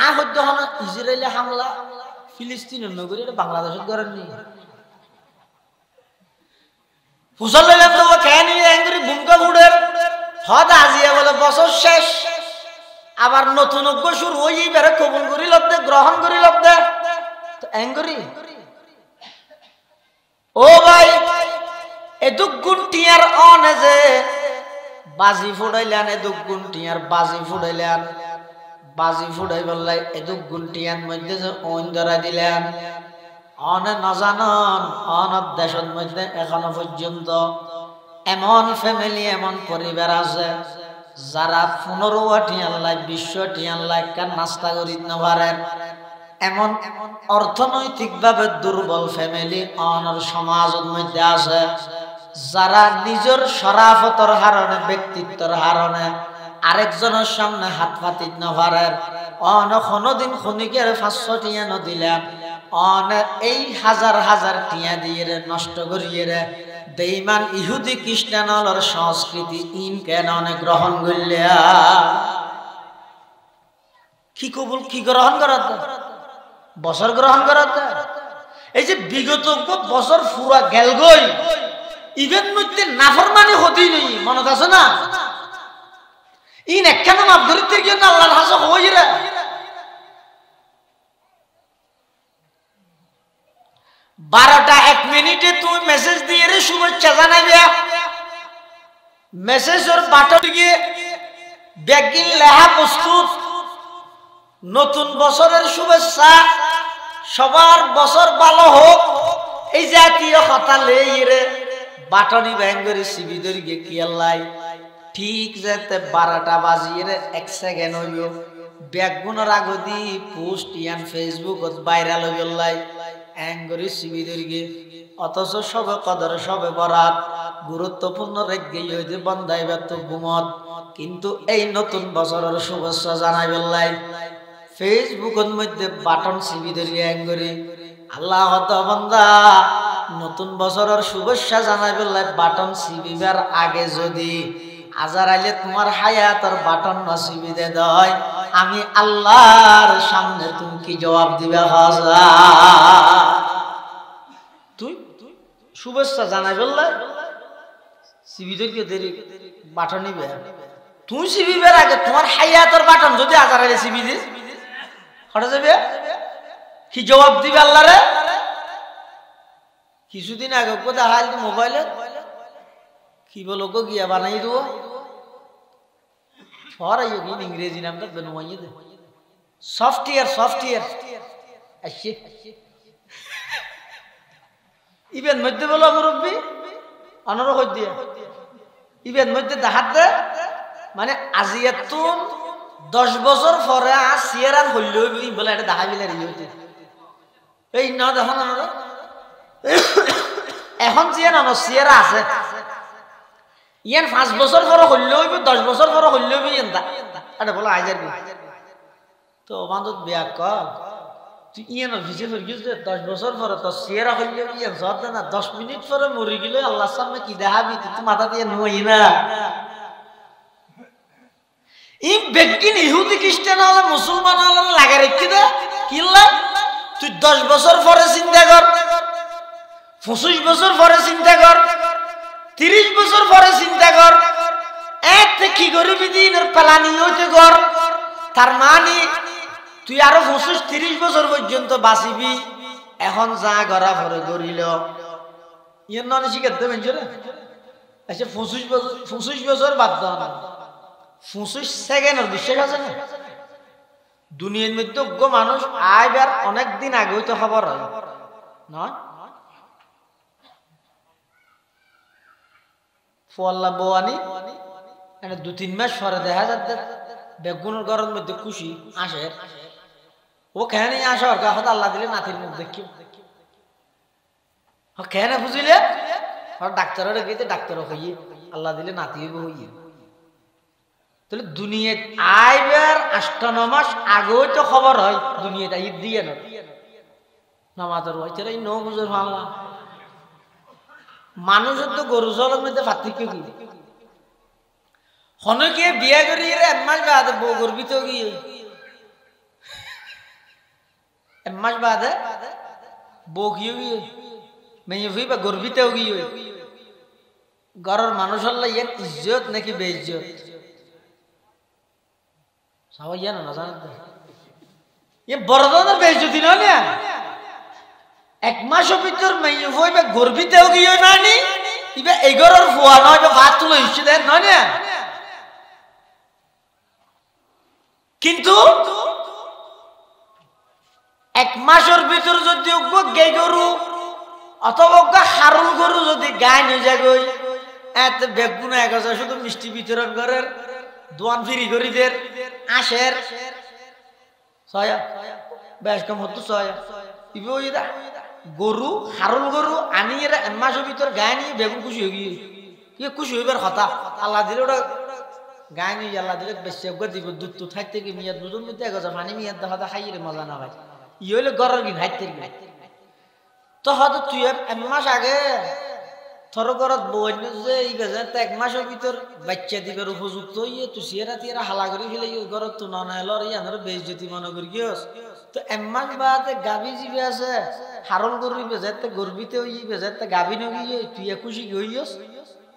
আ হদ্দ হনা ইসরায়েলে হামলা ফিলিস্তিনের নগরী এটা বাংলাদেশের করেন নি ফুসল তো কেন এঙ্গুরি বুমকা ফুডার হদ আজিয়া বলে বছর শেষ আবার নতুন অজ্ঞ শুরু হই বেরে কবুল করি লব্দে গ্রহণ করি লব্দে তো এঙ্গুরি ও ভাই এদুক গুনটিয়ার অনে যে বাজি ফুড়াইলেন এদুক গুনটিয়ার বাজি ফুড়াইলেন বাজি ফুড়াই বললাই এদুক গুনটিয়ার মধ্যে যে ওন ধরা দিলেন অনে না জানান অনত দেশের মধ্যে এখনো পর্যন্ত এমন ফ্যামিলি এমন পরিবার আছে যারা 15 লাখ 20 লাখ কার নাস্তা করিতে না পারেন এমন অর্থনৈতিকভাবে দুর্বল ফ্যামিলি অনর সমাজের মধ্যে আছে যারা নিজের শরাফতের কারণে ব্যক্তিত্বের কারণে আরেকজনের সামনে হাত পাতিত না পারেন অন কোনদিন খনিকের 500 টিয়া ন দিলাম অন এই হাজার হাজার টিয়া দিয়ে নষ্ট করিয়ে রে বেঈমান ইহুদি খ্রিস্টানর সংস্কৃতি ইন কেন গ্রহণ করলিয়া কি কবুল কি গ্রহণ করাত বছর গ্রহণ করাত এই যে বিগত বছর পুরা গেল গই ইভেন মধ্যে নাফরমানি হতেই নেই মনে আছে না ইন একখানা মাপ ধরিতে গিয়ে না আল্লাহর হাসা হই রে 12টা 1 মিনিটে তুমি মেসেজ দিয়ে রে শুভেচ্ছা জানাবে মেসেজের বাটন গিয়ে ব্যাগিং লেখা প্রস্তুত নতুন বছরের শুভেচ্ছা সবার বছর ভালো হোক এই জাতীয় কথা লেই রে বাটনি ব্যাঙ্গরি সিবি ধরে গিয়ে কি আল্লাহ ঠিক যেতে 12টা বাজিয়ে রে 1 সেকেন্ড হইল ব্যাগুনের আগদি পোস্ট ইয়ান ফেসবুকত ভাইরাল হইলাই অ্যাঙ্গরি সিবি ধরে গিয়ে অথচ সবে কদর সবে বরাত গুরুত্বপূর্ণ রেগে হইতে বন্ধাইবে তো ঘুমত কিন্তু এই নতুন বছরের শুভেচ্ছা জানাইবেলাই ফেসবুকের মধ্যে বাটন সিবি ধরে অ্যাঙ্গরি আল্লাহ হত বান্দা নতুন বছরের শুভেচ্ছা জানাইবেলাই বাটন সিবিবার আগে যদি আজার আইলে তোমার হায়াতের বাটন নসিবি দে দেয় আমি আল্লাহর সামনে তুমি কি জবাব দিবে হাজা তুই শুভেচ্ছা জানাই বললে সিবিদের কি দেরি বাটন নিবে তুই সিবিবের আগে তোমার হায়াতের বাটন যদি আজার আগে সিবি দিস হঠাৎ যাবে কি জবাব দিবে আল্লাহরে কিছুদিন আগে কোথায় হাল মোবাইলে কি বলো গো গিয়া বানাই দেবো ইংরেজি নামটা বেনুমাইয়ে দে সফটওয়্যার আসছে ইবেন মধ্যে বলো মুরব্বী অনর হই দিয়ে ইবেন মধ্যে দেখাত দে মানে আজিয়াতুন 10 বছর পরে আর সিয়ারান হইলেও বলে এটা দেখা বিলে হইতে এই না দেখো না এখন জিয়া না সিয়ারা আছে ইয়ান 5 বছর পরে হইলেও 10 বছর পরে হইলেও ইয়েনটা এটা বলো আইজার তো বান্ধব বিয়া কর তুই ইয়ান ভিজে ফের গিয়েছ 10 বছর পরে তো সিয়ারা হইলেও ইয়ান জর্দা না 10 মিনিট পরে মরে গেলে আল্লাহর সামনে কি দেখাবি তুই মাথা দিয়ে নই না ই বেগিন ইহুদি খ্রিস্টান হলে মুসলমান হলে লাগা রেখে দে কিল্লা তুই 10 বছর পরে চিন্তা কর 25 বছর পরে চিন্তা কর 30 বছর পরে চিন্তা কর এতে কি করবি দিনের প্ল্যানিং হইতে কর তার মানে তুই আরো 25-30 বছর পর্যন্ত বাঁচিবি এখন যা গড়া ভরে গড়িল ইয়ে নন শিখাতে পেয়েছে রে আচ্ছা 25 বছর বাদ দাও না 25 সেকেন্ডের বিশ্বাস আছে না দুনিয়ার মধ্যে মানুষ আইবার অনেকদিন আগে হইতে খবর হয় নয় ফোয়াল্লা বোয়ানি 2-3 মাস পরে দেখা যাচ্ছে বেগুনের ঘরের মধ্যে খুশি আসে ও খেয়ে আসে ওর কাছে আল্লাহ দিলে নাতির মুখ দেখি খেয়ে বুঝিলে ডাক্তারের গিয়ে ডাক্তারও হইয়ে আল্লাহ দিলে নাতি হইব হইয়ে তাহলে দুনিয়ায় আইবার 8-9 মাস আগেও তো খবর হয় দুনিয়াটা ঈদ দিয়ে না নামাজের হয়েছে এই ন বুঝের ভাঙলা মানুষের তো গরু জলের মধ্যে পার্থক্য কি হনকে বিয়া করি এক মাস বাদে বউ গর্বিত গিয়ে এক মাস বাদে বউ গিয়ে গিয়ে মেয়ে ভুই বা গর্বিত গিয়ে ঘরের মানুষ হল ইজ্জত নাকি বেইজ্জত সবাই জানো না জানো এ বড় ধরনের বেইজ্জতি নয় না এক মাসের ভিতর মেয়ে ভুই বা গর্বিত গিয়ে নানি ইবা এগারোর ফুয়া নয় বা ভাত তুলে ইচ্ছে দেন নয় না কিন্তু এক মাসের ভিতর যদি গে গরু অথবা হারুল গরু যদি গায়ে নিয়ে যায় গই এত বেগুন এক শুধু মিষ্টি বিতরণ করেন দোয়ান ফিরি গরিদের আশের ছয়া বেশ কম হতো ছয়া গরু হারুল গরু আনি এরা এক মাসের ভিতর গায়ে নিয়ে বেগুন খুশি হয়ে গিয়ে খুশি হইবার কথা আল্লাহ দিলে ওটা গায়ে নিয়ে আল্লাহ দিলে বেশি দিব দুধ তো থাকতে কি মিয়াদ দুধের মধ্যে এক পানি মিয়াদ দেখা খাইয়ে মজা না ভাই ই হইলে গরর কি খাইতে তো হয়তো তুই এক মাস আগে থর ঘরত বই যে এই গেছে এক মাসের ভিতর বাচ্চা দিবার উপযুক্ত ইয়ে তুই সিয়েরা তিয়ারা হালা করে ফেলে ঘরত তো না এলো ইয়ানোর বেইজ্জতি মনে করি গিয়েস তো এক মাস বাদে গাভী জিবে আছে হারল গরু বেজাতে গর্বিতে হইয়ে বেজাতে গাভী নগিয়ে তুই খুশি হইয়স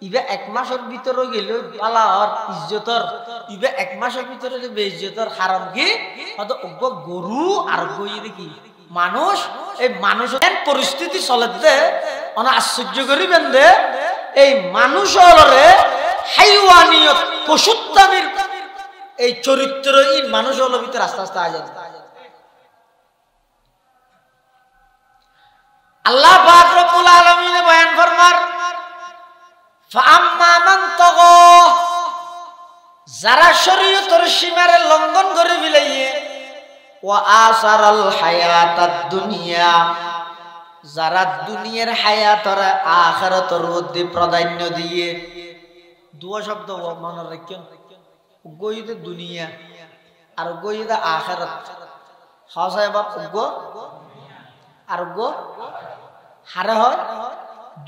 ইবে এক মাসের ভিতরে গেল পালার ইজ্জতর ইবে এক মাসের ভিতরে বেইজ্জতর হারাম কি হয়তো গরু আর গই দেখি মানুষ এই মানুষের পরিস্থিতি চলেতে অনেক আশ্চর্য করিবেন দে এই মানুষ হলরে হাইওয়ানিয়ত পশুত্বামির এই চরিত্র এই মানুষ হল ভিতরে আস্তে আস্তে আজ আল্লাহ পাক রব্বুল আলামিন বয়ান ফরমার ফাআম্মা মান তাগা যারা শরীয়তের সীমারে লঙ্ঘন করে ফেলাইয়ে ওয়া আসারাল হায়াতাদ দুনিয়া যারা দুনিয়ার হায়াতর আখিরাতের মধ্যে প্রাধান্য দিয়ে দুয়া শব্দ মনে রাখেন গইতে দুনিয়া আর গইতে আখিরাত হাসায় বাপ গো আর গো হারে হয়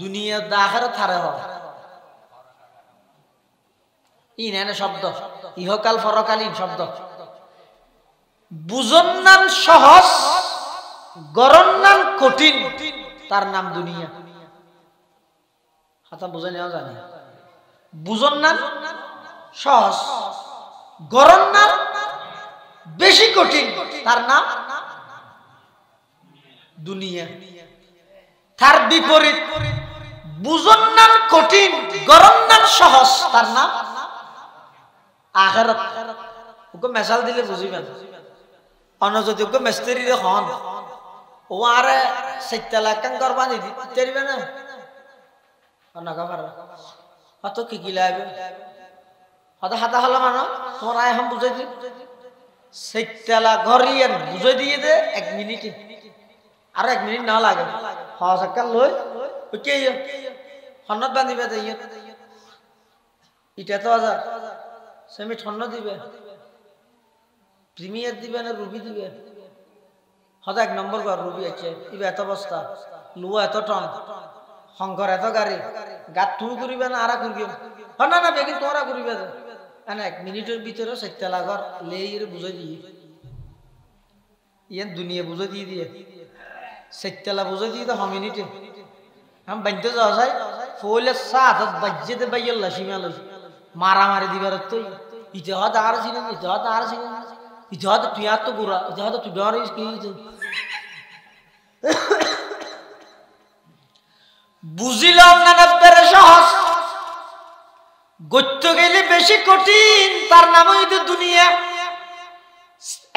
দুনিয়া দা আখিরাত হারে হয় ইনানে শব্দ ইহকাল পরকালীন শব্দ বুঝন নাম সহজ গরম নাম কঠিন তার নাম দুনিয়া হাতা বুঝে নেওয়া জানি বুঝন না সহজ, গরম না বেশি কঠিন, তার নাম দুনিয়া। তার বিপরীত বুঝন না কঠিন, গরম না সহজ, তার নাম আখিরাত। ওকে মেশাল দিলে বুঝিবেন। অন্য যদি ওকে মিস্ত্রি হন ও আরে 7 লাখ কান করবা দিদি তেরিবে না অনকা পারে কত কি কি লাগবে হাতা হাতা হলো মানো তোমার আয় हम বুঝাই দি 7 লাখ ঘরিয়েন বুঝাই দিয়ে দে 1 মিনিটে আর 1 মিনিট না লাগে হস কাল লই ওকে হন্নত বাঁধিবে দেই এটা তো আজার সেমি ঠন্ন দিবে প্রিমিয়ার দিবে না রুবি দিবে হয়তো 1 নম্বর ঘর রুবি আছে ইবে এত বস্তা লুয়া এত টন শঙ্কর এত গাড়ি গাত তুমি করিবে না আরা করিবে না না বেগিন তোরা করিবে না 1 মিনিটের ভিতরে 7 লাখ লেইরে বুঝাই দিয়ে ইয়ান দুনিয়া বুঝাই দিয়ে 7 লাখ বুঝাই দিয়ে তো 1 মিনিটে हम बनते जाओ साई फोले साथ बज्जे दे बैल लशीमा लश मारा मारी दिवार तो इजाद आर सिने इजाद तुया तो गुरा इजाद तू डर इसकी বুঝিলাম না নব্বের সহজ গত্য গেলে বেশি কঠিন তার নাম হইতো দুনিয়া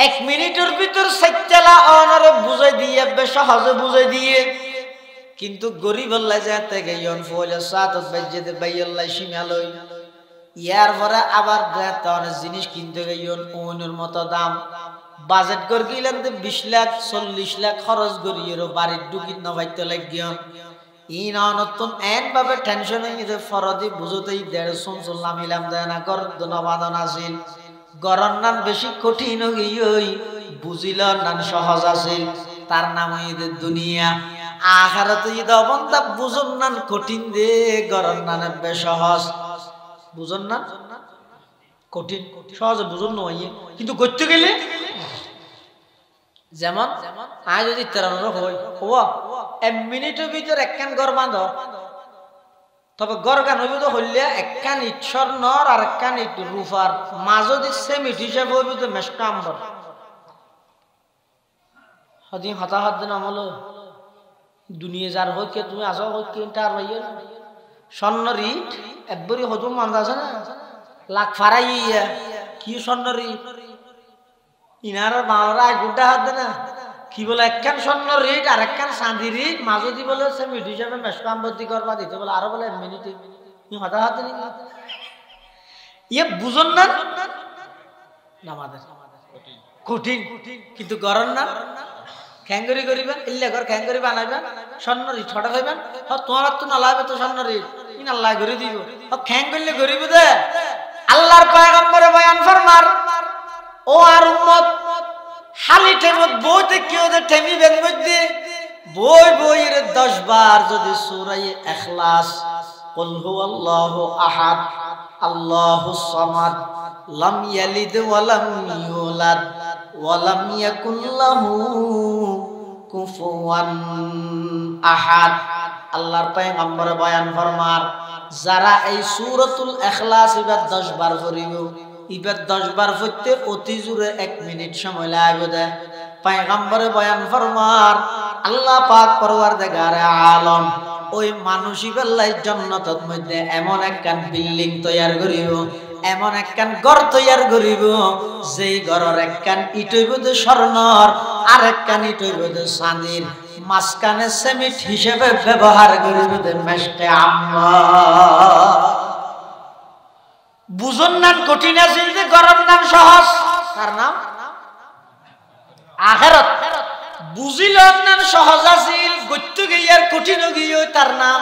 1 মিনিটের ভিতর 7 লাখ অনরে বুঝাই দিয়ে বেশ সহজে বুঝাই দিয়ে কিন্তু গরিব আল্লাহ যাতে গেয়ন ফলে সাতত বাজেতে বাইল্লাহ শিমালই ইয়ার পরে আবার বেতন জিনিস কিনতে গেয়ন ওনের মতো দাম বাজেট কর গিলেন 20 লাখ 40 লাখ খরচ করিয়ের বাড়ির ঢুকিত নবাইতে লাগিয়ন ইন অনতন এন ভাবে টেনশন হইতে ফরদি বুঝতেই 150 চললাম ইলাম দেনা কর দনবাদন আছিল গরন নাম বেশি কঠিন হইই বুঝিল নাম সহজ আছিল তার নাম হইতে দুনিয়া আখিরাতে ইদা বন্দা বুঝন না কঠিন দে গরন না বে সহজ বুঝন না কঠিন সহজ বুঝন নয় কিন্তু করতে গেলে যেমন আজ যদি 13 হয় ও 1 মিনিটের ভিতর একখান ঘর বাঁধ তবে ঘর গান হইব তো হইলে একখান ইট স্বর্ণর আর একখান ইট রূপার মাঝে যদি সেমিট হিসাবে হইব তো মেস্টাম্বর হদিন হতা হাত দিন আমল দুনিয়া যার হয় কে তুমি আসো হয় কে তার হইয়া স্বর্ণ রিট একবারই হজম মান আছে না লাখ ফারাই কি স্বর্ণ রিট ইনার মালরা গুড্ডা হাত দে না কি বলে একখান স্বর্ণ রিট আর একখান চাঁদি রিট মাঝে দি বলে সে মিড হিসাবে মেসকাম্বতি করবা দিতে বলে আরো বলে 1 মিনিটে হতা হাত দিন ইয়ে বুঝন না আমাদের কঠিন কিন্তু গরম না খ্যাঙ্গরি করিবেন ইল্লে ঘর খ্যাঙ্গরি বানাইবেন স্বর্ণ রিট ছটা হইবেন তোমার তো না লাগবে তো স্বর্ণ রিট ইন আল্লাহ করে দিব খ্যাং করলে গরিব দে আল্লাহর পয়গম্বরে বয়ান ফরমার ও আর উম্মত হালি টেমত বইতে কেউ দে টেমিবেন মধ্যে বই বইয়ের 10 বার যদি সূরা ইখলাস কুল হুয়াল্লাহু আহাদ আল্লাহুস সামাদ লাম ইয়ালিদ ওয়া লাম ইউলাদ ওয়া লাম ইয়াকুল লাহু কুফুয়ান আহাদ আল্লাহর পয়গম্বর বয়ান ফরমার যারা এই সূরাতুল ইখলাস এবার 10 বার পড়িব এবার 10 বার পড়তে অতি জোরে 1 মিনিট সময় লাগবে পয়গম্বর বয়ান ফরমার আল্লাহ পাক পরওয়ারদিগারে আলম ওই মানুষই বেলায় জান্নাতের মধ্যে এমন একখান বিল্ডিং তৈয়ার করিব এমন একখান ঘর তৈয়ার করিব যেই ঘরের একখান ইট হইব স্বর্ণর আর একখান ইট হইব চাঁদির মাঝখানে সিমেন্ট হিসেবে ব্যবহার করিব মেশকে আম্মা বুঝন না কঠিন আছিল যে গরম নাম সহজ তার নাম আখিরাত বুঝিল না সহজ আছিল গত্য গিয়ার কঠিন গিয়ে তার নাম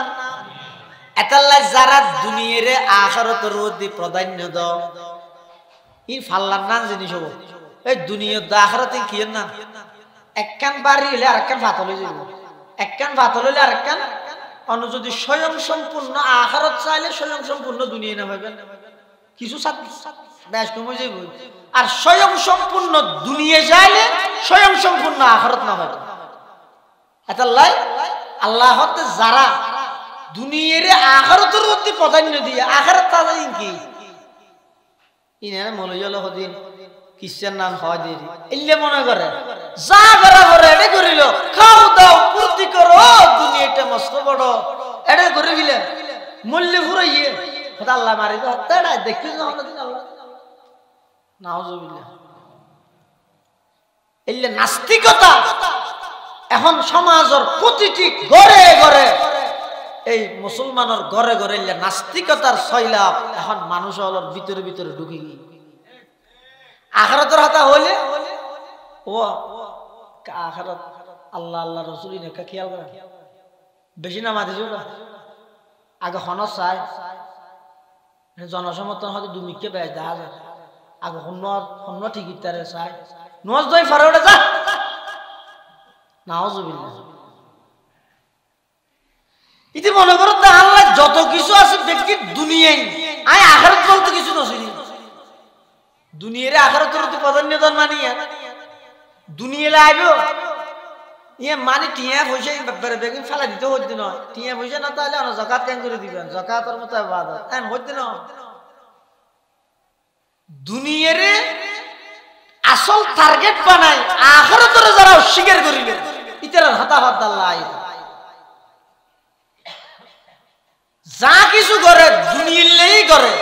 এতাল্লা যারা দুনিয়ারে আখিরাতের প্রতি প্রাধান্য দাও ই ফাল্লার নাম জিনিস হবো এই দুনিয়ার আখিরাতে কি না একখান বাড়ি হইলে আরেকখান ভাত হলে যাইব একখান ভাত হলে আরেকখান অন্য যদি স্বয়ং সম্পূর্ণ আখিরাত চাইলে স্বয়ং সম্পূর্ণ দুনিয়া না পাবেন কিছু সাত বেশ কমে যাইব আর স্বয়ং সম্পূর্ণ দুনিয়া চাইলে স্বয়ং সম্পূর্ণ আখিরাত না পাবেন এতাল্লাই আল্লাহ যারা দুনিয়ারে আখিরাতের প্রতি প্রাধান্য দিয়ে আখিরাত তাজা কি ইনারে মলয়ল হদিন খ্রিস্টান নাম হয় দেরি এলে মনে করে যা করা করে এটা করিল খাও দাও পূর্তি করো দুনিয়াটা মস্ত বড় এটা করে দিলে মূল্য ফুরাইয়ে আল্লাহ মারি তো হত্যা দেখতে যাও না দিন আল্লাহ নাউজুবিল্লাহ এলে নাস্তিকতা এখন সমাজের প্রতিটি ঘরে ঘরে এই মুসলমানের ঘরে ঘরে এলে নাস্তিকতার সয়লাভ এখন মানুষ হলোর ভিতরে ভিতরে ঢুকে গিয়ে আখিরাতের হাতা হইলে ও আখিরাত আল্লাহ আল্লাহ রাসূলই না খেয়াল করে বেশি নামাজ দিও আগে হনস চাই জনসমর্থন হয়তো দুমিকে বেশ দেখা যায় আগে হন্য ঠিকই তারে চাই নজ দই ফারে ওটা যা নাউজুবিল্লাহ ইতি মনে করো আল্লাহ যত কিছু আছে ব্যক্তির দুনিয়ায় আয় আখিরাত বলতে কিছু নছিনি দুনিয়ারে আখিরাতের প্রতি প্রাধান্য দান মানিয়া দুনিয়ালে আইবো ইয়ে মানে টিয়া পয়সা ব্যাপারে বেগিন ফেলা দিতে হইতে নয় টিয়া পয়সা না তাহলে অন যাকাত কেন করে দিবেন যাকাতের মতো ইবাদত এন হইতে না দুনিয়ারে আসল টার্গেট বানাই আখিরাতের যারা অস্বীকার করিবে ইতার হাতা হাত আল্লাহ আইব যা কিছু করে দুনিয়ালেই করে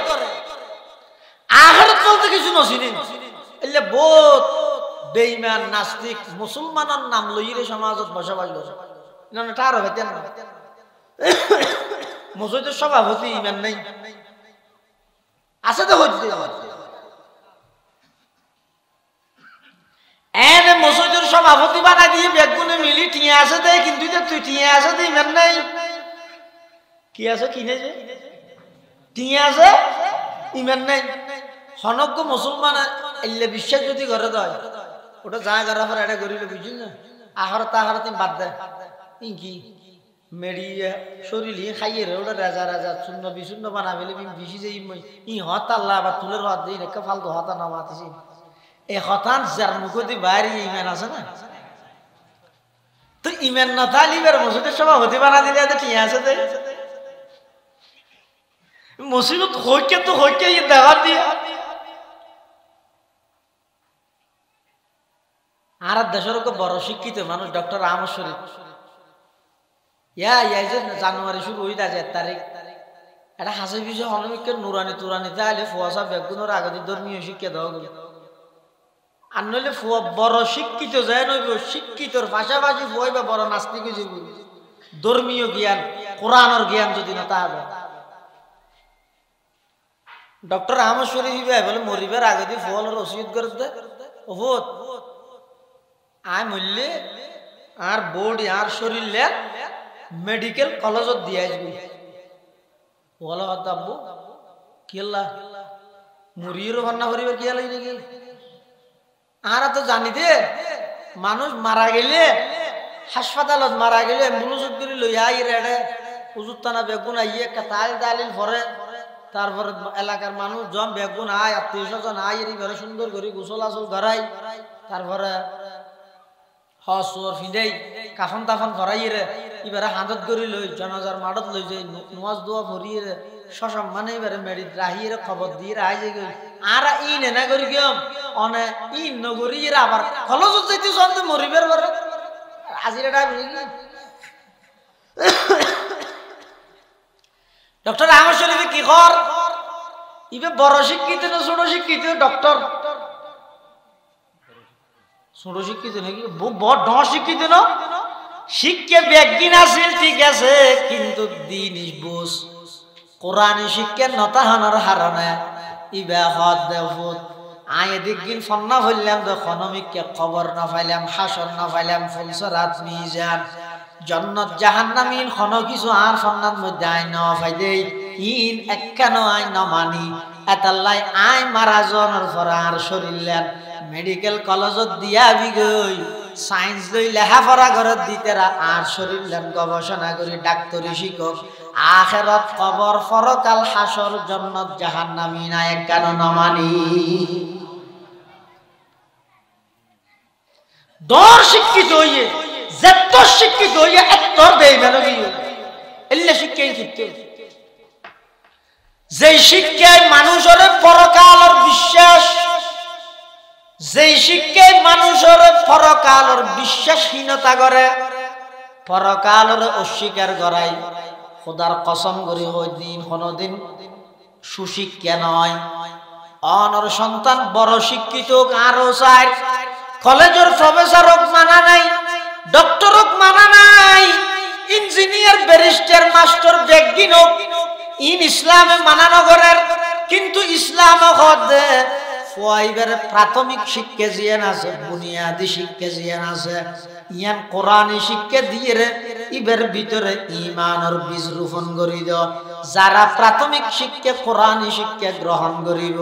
আখিরাত বলতে কিছু নছিনি এলে বহুত বেঈমান নাস্তিক মুসলমানের নাম লইরে সমাজত বসবাস করে না না তার হইতেন না মসজিদের সভাপতি ইমান নাই আছে তো হইতে এনে মসজিদের সভাপতি বানাই দিয়ে বেগুনে মিলি টিয়া আছে দে কিন্তু তুই টিয়া আছে দে ইমান নাই কি আছে কিনে যে টিয়া আছে ইমান নাই হনজ্ঞ মুসলমান এলে বিশ্বাস যদি করে দেয় ওটা যা করার পর এটা করিলে বুঝি না আহারত আহারত বাদ দেয় কি মেরিয়ে শরীর খাইয়ে রে ওটা রাজা রাজা শূন্য বিশূন্য বানা ফেলে বেশি যে ই হত আল্লাহ আবার তুলের হাত দিই রেখে ফালতু হতা না মাতিছি এই হতান যার মুখতি বাইরে ইমান আছে না তো ইমান না থাকলে এবার মসজিদের সভাপতি বানা দিলে ঠিক আছে দে মসজিদত হইকে তো হইকে দেখা দিয়ে আর দেশের বড় শিক্ষিত মানুষ ডক্টর আহমদ শরীফ জানুয়ারি শুরু হয়ে যায় 1 তারিখ এটা হাসি বিষয় অনেক নুরানি তুরানি তাহলে ফুয়াশা বেগুনের আগে ধর্মীয় শিক্ষা দেওয়া গেল আর নইলে ফুয়া বড় শিক্ষিত যায় নইব শিক্ষিতর পাশাপাশি ফুয়াইবা বড় নাস্তিক হয়ে যাব ধর্মীয় জ্ঞান কোরআনের জ্ঞান যদি না তা হবে ডক্টর আহমদ শরীফ বলে মরিবার আগে দিয়ে ফুয়ালের ওসিয়ত করে দে ওহত আয় মূল্যে আর বোর্ড আর শরীর মেডিকেল কলেজত দিয়ে আসবি বলো আব্বু কেলা মুড়িরও ভান্না করিবার কি লাগে নাকি আর তো জানি দে মানুষ মারা গেলে হাসপাতালত মারা গেলে অ্যাম্বুলেন্স করে লই আই রেডে হুজুর তানা বেগুন আইয়ে তাল দালিল ভরে তারপরে এলাকার মানুষ জন বেগুন আয় আত্মীয় স্বজন আয় এবারে সুন্দর করে গোসল আসল ধরাই তারপরে হসর ফিডাই কাফন তাফন ভরাই রে এবারে হাতত করে লই জনাজার মাঠত লই যাই নামাজ দোয়া ভরিয়ে রে সসম্মানে এবারে মেডিত রাহিয়ে খবর দিয়ে রাই যাই গই আর ই নেনা করি গেম অনে ই নগরী এর আবার কলেজত যাইতে সন্তে মরিবার পরে আজিরা ডাক ডক্টর আহমদ শরীফ কি কর ইবে বড় শিক্ষিত না ছোট শিক্ষিত ডক্টর ছোট শিক্ষিত নাকি বড় শিক্ষিত না শিক্ষা ব্যাগিন আছে ঠিক আছে কিন্তু দিন বুঝ কোরআনী শিক্ষা নতাহানোর হারণে ইবে হদ দেবুত আয় দিকগিন ফন্না হইলাম খনমিককে খবর না পাইলাম হাসর না পাইলাম ফুলসরাত মিজান জান্নাত জাহান্নামিন খন কিছু আর ফন্নার মধ্যে আই না পাইদেই ইন একখানো আই না মানি এতাল্লাই আই মারা জনের পর আর শরীরলেন মেডিকেল কলেজত দিয়া বিগই সায়েন্স লই লেখাপড়া ঘরত দিতেরা আর শরীরলেন গবেষণা করি ডাক্তারি শিক্ষক আখিরাত কবর ফরকাল হাসর জান্নাত জাহান্নামিন আই একখানো না মানি দর শিক্ষিত হইয়ে যত শিক্ষিত হইয়ে এত বেঈমান হইয়ে এল্লা শিক্ষাই শিখতে যেই শিক্ষায় মানুষের পরকালের বিশ্বাস, যেই শিক্ষায় মানুষের পরকালের বিশ্বাসহীনতা করে, পরকালের অস্বীকার করাই, খোদার কসম করি ওই দিন কোনদিন সুশিক্ষা নয়। অনর সন্তান বড় শিক্ষিত আরো চাই, কলেজের প্রফেসর হোক মানা নাই, ডক্টর হোক মানা নাই, ইঞ্জিনিয়ার ব্যারিস্টার মাস্টার বিজ্ঞান হোক, ইন ইসলামে মানানো করেন, কিন্তু ইসলামে হদে ফাইবার প্রাথমিক শিক্ষা জিয়ান আছে, বুনিয়াদি শিক্ষা জিয়ান আছে, ইয়ান কোরআনী শিক্ষা দিয়ে রে ইবের ভিতরে ঈমানের বীজ রোপণ করি দাও। যারা প্রাথমিক শিক্ষা কোরআনী শিক্ষা গ্রহণ করিব,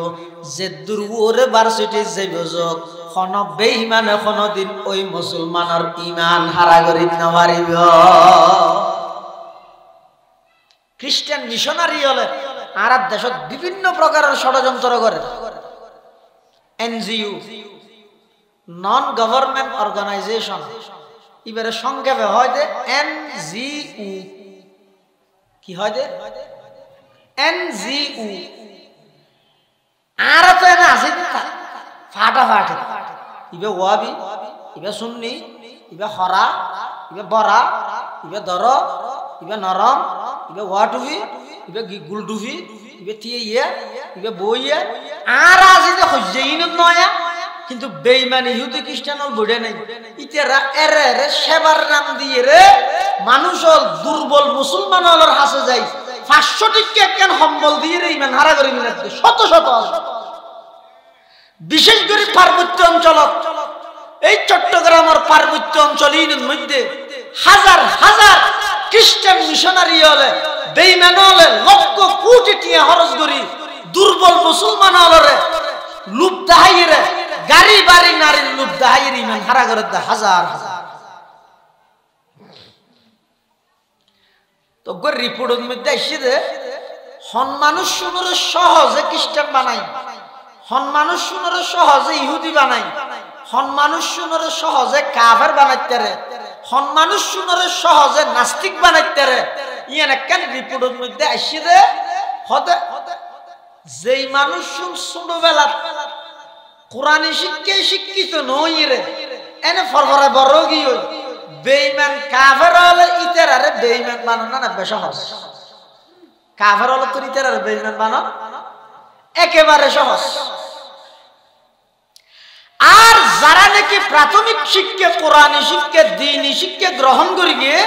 যে দুর্বরে ভার্সিটি যাইব যোগ কোন বেঈমানে কোনদিন ওই মুসলমানের ঈমান হারা করি না পারিব। খ্রিস্টান মিশনারি হলে আর দেশত বিভিন্ন প্রকারের ষড়যন্ত্র করে। এনজিও নন গভর্নমেন্ট অর্গানাইজেশন, এবারে সংক্ষেপে হয় যে এনজিও। কি হয় যে এনজিও। আর তো এনে আছে ফাটাফাটি, ইবে ওয়াবি, ইবে সুন্নি, ইবে খরা, ইবে বরা, ইবে দর, ইবে নরম, ইবে ওয়াটুফি, ইবে গুলটুফি, ইবে টিয়ে, ইবে বইয়ে, আর আছে যে হজ্জাইনত নয়া, কিন্তু বেঈমান ইহুদি খ্রিস্টানল বড়ে নাই। ইতেরা এরে রে সেবার নাম দিয়ে রে মানুষল দুর্বল মুসলমান হলর হাসে যাই 500 টিকা কেন সম্বল দিয়ে রে ইমান হারা করে মিলাতে শত শত আছে। বিশেষ করে পার্বত্য অঞ্চলত, এই চট্টগ্রামের পার্বত্য অঞ্চলের মধ্যে হাজার হাজার খ্রিস্টান মিশনারি হলে বেঈমান হলে লক্ষ কোটি টাকা খরচ করি দুর্বল মুসলমান হলরে লুপ দাহাইরে গাড়ি বাড়ি নারীর লুপ দাহাইরে ইমান হারা করে হাজার হাজার। তো গো রিপোর্টের মধ্যে আসছে যে হন মানুষ শুনরে সহজে খ্রিস্টান বানাই, হন মানুষ শুনরে সহজে ইহুদি বানাই, হন মানুষ শুনরে সহজে কাফের বানাইতে রে, হন মানুষ শুনরে সহজে নাস্তিক বানাইতে রে। ইয়ান একখান রিপোর্টের মধ্যে আসছে যে হতে যেই মানুষ শুন ছোটবেলা কোরআনী শিক্ষায় শিক্ষিত নই রে এনে ফরফরে বড় গিয়ে বেঈমান কাফের হলে ইতারারে বেঈমান বানানো না বেশ সহজ। কাফের হলে তো ইতারারে বেঈমান বানানো একেবারে সহজ। আর যারা নাকি প্রাথমিক শিক্ষা কোরআনী শিক্ষা দ্বীনি শিক্ষা গ্রহণ করি গিয়ে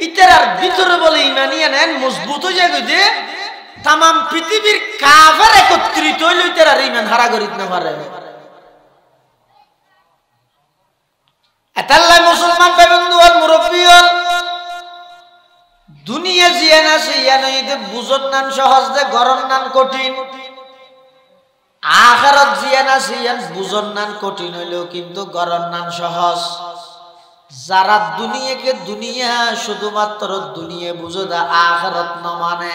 ইতারার ভিতরে বলে ইমানিয়া নেন মজবুত হয়ে যায় যে তাম পৃথিবীর কাফের একত্রিত হইল ইতারার ইমান হারা করিত না পারে। এতাল্লাই মুসলমান বেবন্ধুয়াল মুরব্বিয়াল দুনিয়া জিয়ান আছে ইয়ানে ইদে বুঝন নান সহজ দে গরম নান কঠিন, আখিরাত জিয়ান আছে ইয়ান বুঝন নান কঠিন হইলেও কিন্তু গরম নান সহজ। যারা দুনিয়াকে দুনিয়া শুধুমাত্র দুনিয়া বুঝে দা আখিরাত না মানে,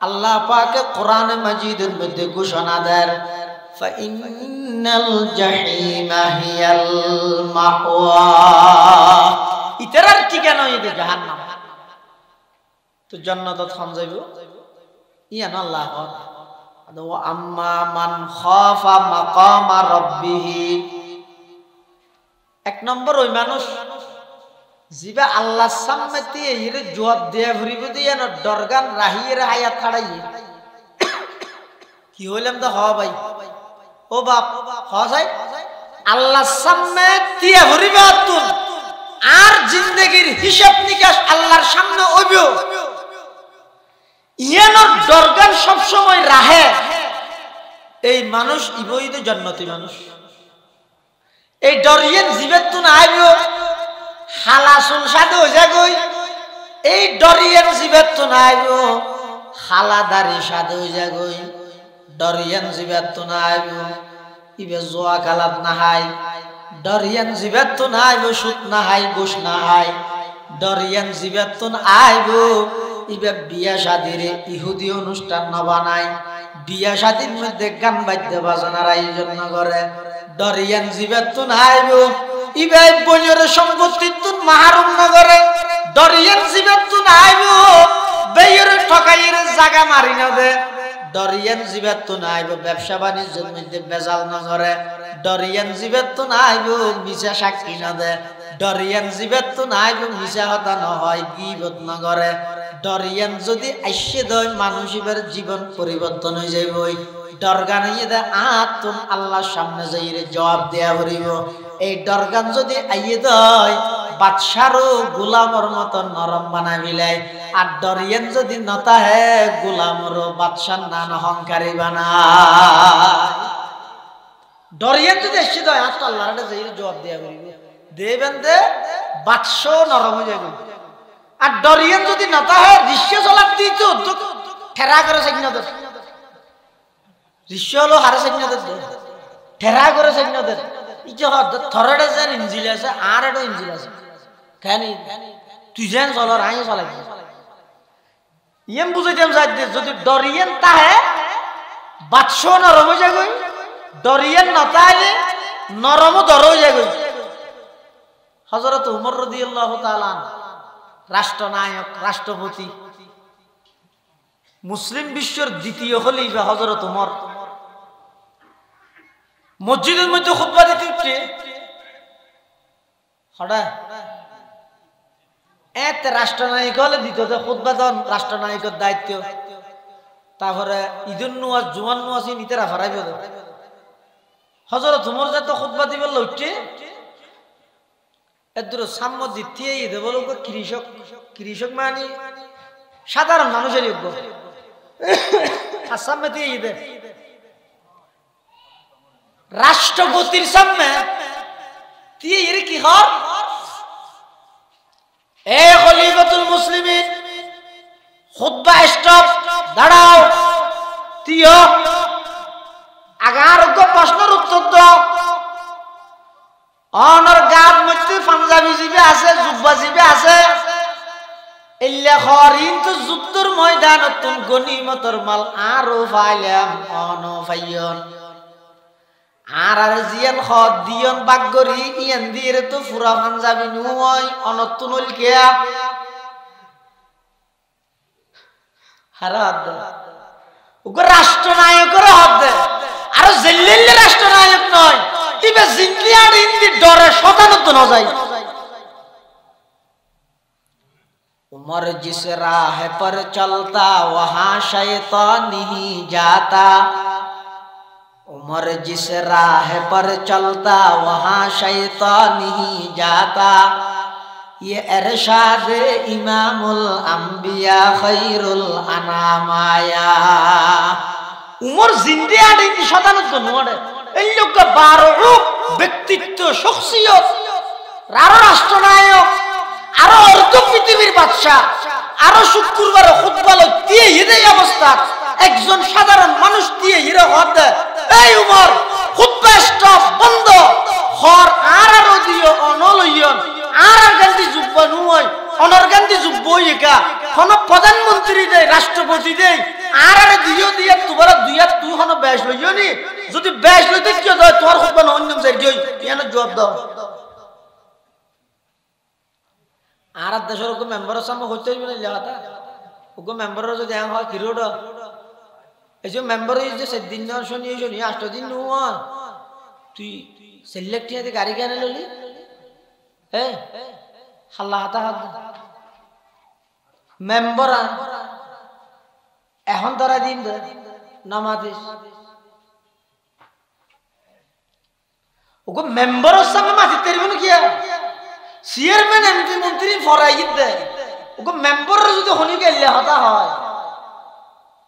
আল্লাহ পাকে কোরআনে মাজিদের মধ্যে ঘোষণা দেন ফাইনাল জাহিমা হিয়াল মাওয়া, ইতারার ঠিকানা ইদে জাহান্নাম। তো জান্নাতত খান যাইব ইয়ান আল্লাহ ওয়া আম্মা মান খাফা মাকামা রাব্বিহি। এক নম্বর ওই মানুষ জিবা আল্লাহর সামনে দিয়ে হিরে জবাব দেয়া ভরিব দিয়ে না দরগান রাহিয়ে হায়াত ছাড়াইয়ে কি হইলাম তো হ ভাই ও বাপ হ যাই আল্লাহর সামনে দিয়ে ভরিব তুল আর জিন্দেগির হিসাব নিকাশ আল্লাহর সামনে হইব। ইয়ানোর দরগান সব সময় রাহে এই মানুষ ইবই তো জান্নাতি মানুষ। এই ডরিয়েন জীবের তো না আইব হালাসুল সাধু হয়ে যাগই, এই ডরিয়েন জীবের তো না আইব হালাদারি সাধু হয়ে যাগই, ডরিয়েন জীবের তো না আইব ইবে জোয়া কালাত না হাই, ডরিয়েন জীবের তো না আইব সুদ না হাই গোশ না হাই, ডরিয়েন জীবের তো আইব ইবে বিয়া শাদিরে ইহুদি অনুষ্ঠান না বানায়, বিয়া শাদির মধ্যে গান বাদ্য বাজনার আয়োজন না করে, ডরিয়ান জীবের তো নাইব ইবে বনের সম্পত্তির তো মাহরুম না করে, দরিয়ান জীবত তো নাইব বেয়র ঠকাইয়ের জায়গা মারি না দে দরিয়ান জীবত তো নাইব ব্যবসা বাণিজ্যের মধ্যে বেজাল না করে দরিয়ান জীবত তো নাইব মিছা সাক্ষী না দে দরিয়ান জীবত তো নাইব মিছা কথা নহয় গীবত না করে দরিয়ান যদি আইসে দয় মানুষের জীবন পরিবর্তন হয়ে যাইবই দরগান হইয়ে দে আতুন আল্লাহর সামনে যাইরে জবাব দেয়া হইব এই দরগান যদি আইয়ে দয় বাদশারও গোলামর মত নরম বানাই বিলাই আর দরিয়ান যদি নতা হে গোলামর বাদশার নান অহংকারী বানায় দরিয়ান যদি এসে দয় আত আল্লাহর যাইরে জবাব দেয়া হইব দেবেন দে বাদশা নরম হয়ে যাবে আর দরিয়ান যদি নতা হে দৃশ্য চলাপ দিত ঠেরা করে সেদিন দৃশ্য হলো হারে সেদিন ঠেরা করে সেদিন থরটা যেন ইঞ্জিল আছে আর একটা ইঞ্জিল আছে কেন তুই যেন চলার আই চলাই ইয়েম বুঝাইতাম যাই যদি দরিয়ান তাহে বাদশ নরম হয়ে যায় দরিয়ান নতাইলে নরম দর হয়ে যায় হযরত উমর রাদিয়াল্লাহু তাআলা রাষ্ট্রনায়ক রাষ্ট্রপতি মুসলিম বিশ্বের দ্বিতীয় খলিফা হযরত উমর মসজিদের মধ্যে খুতবা দিতে উঠে হঠাৎ এত রাষ্ট্রনায়ক হলে দিত খুতবা দেন রাষ্ট্রনায়কের দায়িত্ব তারপরে ঈদুন নুয়াজ জুমান নুয়াজ নিতেরা ফরাইব হযরত উমর যত খুতবা দিবে উঠে এদুর সাম্য দিতে দেব লোক কৃষক কৃষক মানে সাধারণ মানুষের যোগ্য সামনে দিয়ে ঈদে রাষ্ট্রপতির সামনে দিয়ে এর কি হর এ খলিফাতুল মুসলিমিন খুতবা স্টপ দাঁড়াও তিও আগার প্রশ্নের উত্তর দাও অনর গাত মধ্যে পাঞ্জাবি জিবে আছে জুব্বা জিবে আছে ইল্লা খরিন তো যুদ্ধের ময়দানতুন গনিমতর মাল আরো ফাইলাম অন ফাইয়ন আর জিয়ান খদ দিয়ন বাগরি ইয়ান দিরে তো পুরা পাঞ্জাবি নুই অনতুনল কিয়া হারাদ ওগো রাষ্ট্রনায়কের হদ আর জেল্লিলে রাষ্ট্রনায়ক নয় ইবে জিন্দিয়ার ইন্দি ডরে শতানত না যায় उमर जिस राह पर चलता वहां शैतान नहीं जाता उमर जिस राह पर चलता वहां शैतान नहीं जाता ये इरशाद इमामुल अंबिया खैरुल अनाम आया उमर जिंदियार इन्दी शताনত नोड़े এই লোক বারো ব্যক্তিত্ব শখসিয়ত আরো রাষ্ট্রনায়ক আরো অর্ধ পৃথিবীর বাদশা আরো শুক্রবার খুতবা দিয়ে এই অবস্থা একজন সাধারণ মানুষ দিয়ে হিরে হদ এই উমর খুতবা স্টপ বন্ধ হর আর দিও অনলয়ন আর গান্ধী যুব্ব নয় অনর গান্ধী যুব্ব ইকা কোন প্রধানমন্ত্রী দেয় রাষ্ট্রপতি দেয় আর দিও দিয়া তোমরা দুইয়া তুই হন বেশ লইও নি যদি বেশ লইতে কি হয় তোমার খুতবা অন্য যাই গই ইয়ানো জবাব দাও আর দেশের ওকে মেম্বারের সামনে হইতে হইবে না লেখাটা ওকে মেম্বারের যদি এমন হয় কিরোড এই যে মেম্বার যে সেদিন শুনি 8 দিন নয় তুই সিলেক্ট হয়ে গাড়ি কেন ললি হ্যাঁ হাল্লা হাতা হাত মেম্বার এখন ধরা দিন নামাদিস ওকে মেম্বারের সামনে মাটি তেরবে না কি চেয়ারম্যান এমপি মন্ত্রী ফরাই দে ওকে মেম্বার যদি হনি গেলে হতা হয়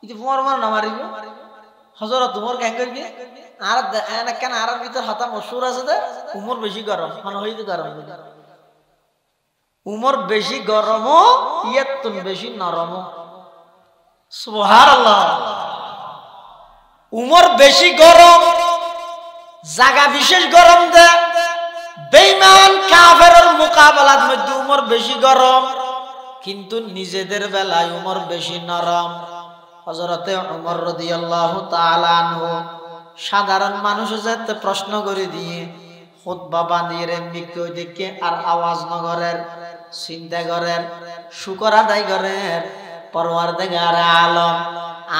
ইতি ফোর মার না মারিব হযরত তোমার কেন করবি আর এনা কেন আর ভিতর হতা মশহুর আছে দে উমর বেশি গরম মানে হইতে গরম উমর বেশি গরম ইয়াতুন বেশি নরম সুবহানাল্লাহ উমর বেশি গরম জায়গা বিশেষ গরম দে বেঈমান কাফেরের মোকাবেলার মধ্যে উমর বেশি গরম কিন্তু নিজেদের বেলায় উমর বেশি নরম হযরতে উমর রাদিয়াল্লাহু তাআলা আনহু সাধারণ মানুষ যেতে প্রশ্ন করে দিয়ে খুতবা বানিয়ে মিকো দেখে আর আওয়াজ নগরের চিন্তা করেন, শুকর আদায় করেন, পরওয়ারদিগার আলম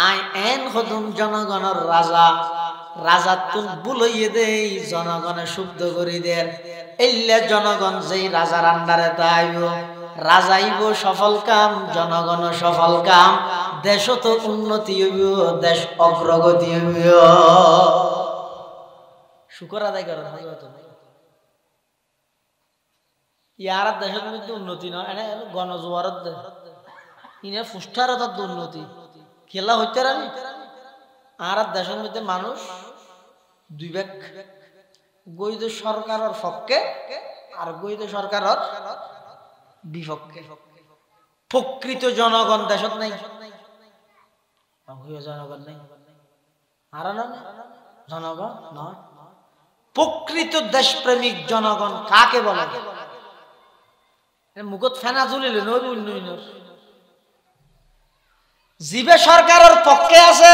আই এন হদুম জনগণের রাজা, রাজা তুল বুলইয়ে দেই জনগণে শুদ্ধ করি দেন। এল্লে জনগণ যেই রাজার আন্ডারে তাইব, রাজাইব সফল কাম, জনগণ সফল কাম, দেশ তো উন্নতি হইব, দেশ অগ্রগতি হইব। শুকর আদায় করেন ইয়ার দেশের মধ্যে উন্নতি নয়, এনে গণজোয়ারের দেশ, ইনে ফুষ্ঠার উন্নতি খেলা হইতে আমি। আর দেশের মধ্যে মানুষ দুই ভাগ, বৈধ সরকারের পক্ষে আর বৈধ সরকারের বিপক্ষে। প্রকৃত জনগণ দেশত নাই, জনগণ নাই, আর জনগণ নয়। প্রকৃত দেশপ্রেমিক জনগণ কাকে বলে? মুখত ফেনা ঝুলিল উন্নয়নের জিবে সরকারের পক্ষে আছে,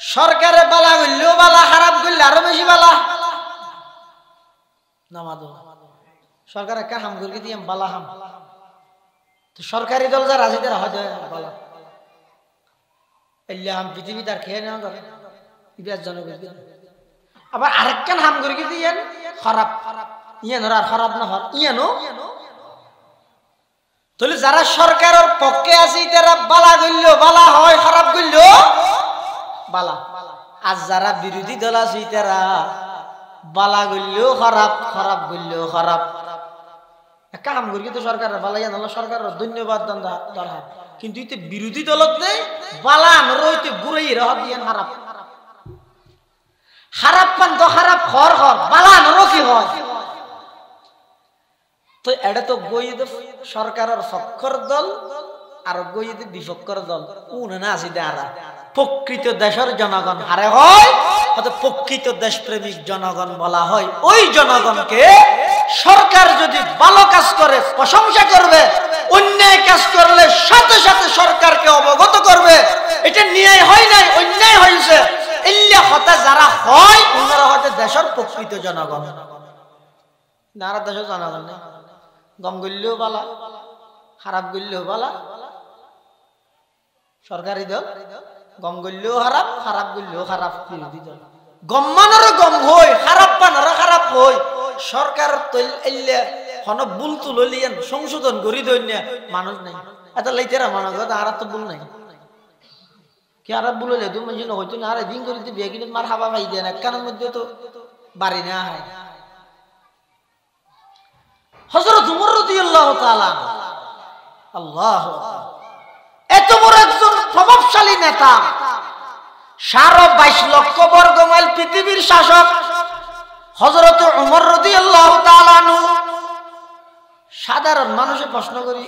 সরকারে বালা করলেও বালা, খারাপ করলে আরো বেশি বালা। নামাজ সরকার একটা হাম করে দিয়ে বালা হাম, তো সরকারি দল যারা আছে তারা হয়তো বালা এলে হাম পৃথিবী তার খেয়ে নেওয়া যাবে ইতিহাস জনগণ। আবার আরেকখান হাম করে দিয়ে খারাপ, ইয়ান আর খারাপ না হয় ইয়ানো। তাহলে যারা সরকারের পক্ষে আছে তারা বালা করলেও বালা হয়, খারাপ করলেও বালা। আর যারা বিরোধী দল আছে তারা বালা করলেও খারাপ, খারাপ করলেও খারাপ। কাম করি তো সরকারের বালা ইয়ান সরকারের ধন্যবাদ দরকার, কিন্তু ইতে বিরোধী দলত নেই বালা নইতে বুড়াই রহ দিয়ে খারাপ, খারাপ পান তো খারাপ খর খর, বালা নর কি হয়? তো এটা তো গইদ সরকারের পক্ষর দল আর গইদ বিপক্ষর দল, কোন না আছে দাঁড়া। প্রকৃত দেশের জনগণ হারে হয়, প্রকৃত দেশপ্রেমিক জনগণ বলা হয় ওই জনগণকে সরকার যদি ভালো কাজ করে প্রশংসা করবে, অন্যায় কাজ করলে সাথে সাথে সরকারকে অবগত করবে, এটা ন্যায় হয় নাই অন্যায় হয়েছে, এল্লা হতা যারা হয় ওনারা হয়তো দেশের প্রকৃত জনগণ। নারা দেশের জনগণ নেই, গম গল্লেও বালা, খারাপ গল্লেও বালা। সরকারি দল গম গল্লেও খারাপ, খারাপ গল্লেও খারাপ। বিরোধী দল গম মানারও গম হই, খারাপ পানারও খারাপ হই। সরকার হন ভুল তুলিয়েন সংশোধন করি দৈন্য মানুষ নাই, এত লাইতেরা মানুষ আর তো ভুল নাই। কি আর ভুল হইলে তুমি হইতো না, আর দিন করে বিয়ে কিনে মার হাবা ভাই দেন একখানের মধ্যে তো বাড়ি না হয়। হযরত উমর রাদিয়াল্লাহু তাআলা, আল্লাহ, এত বড় একজন প্রভাবশালী নেতা, 22 লক্ষ বর্গ মাইল পৃথিবীর শাসক হযরত উমর রাদিয়াল্লাহু তাআলা আনহু। সাধারণ মানুষে প্রশ্ন করি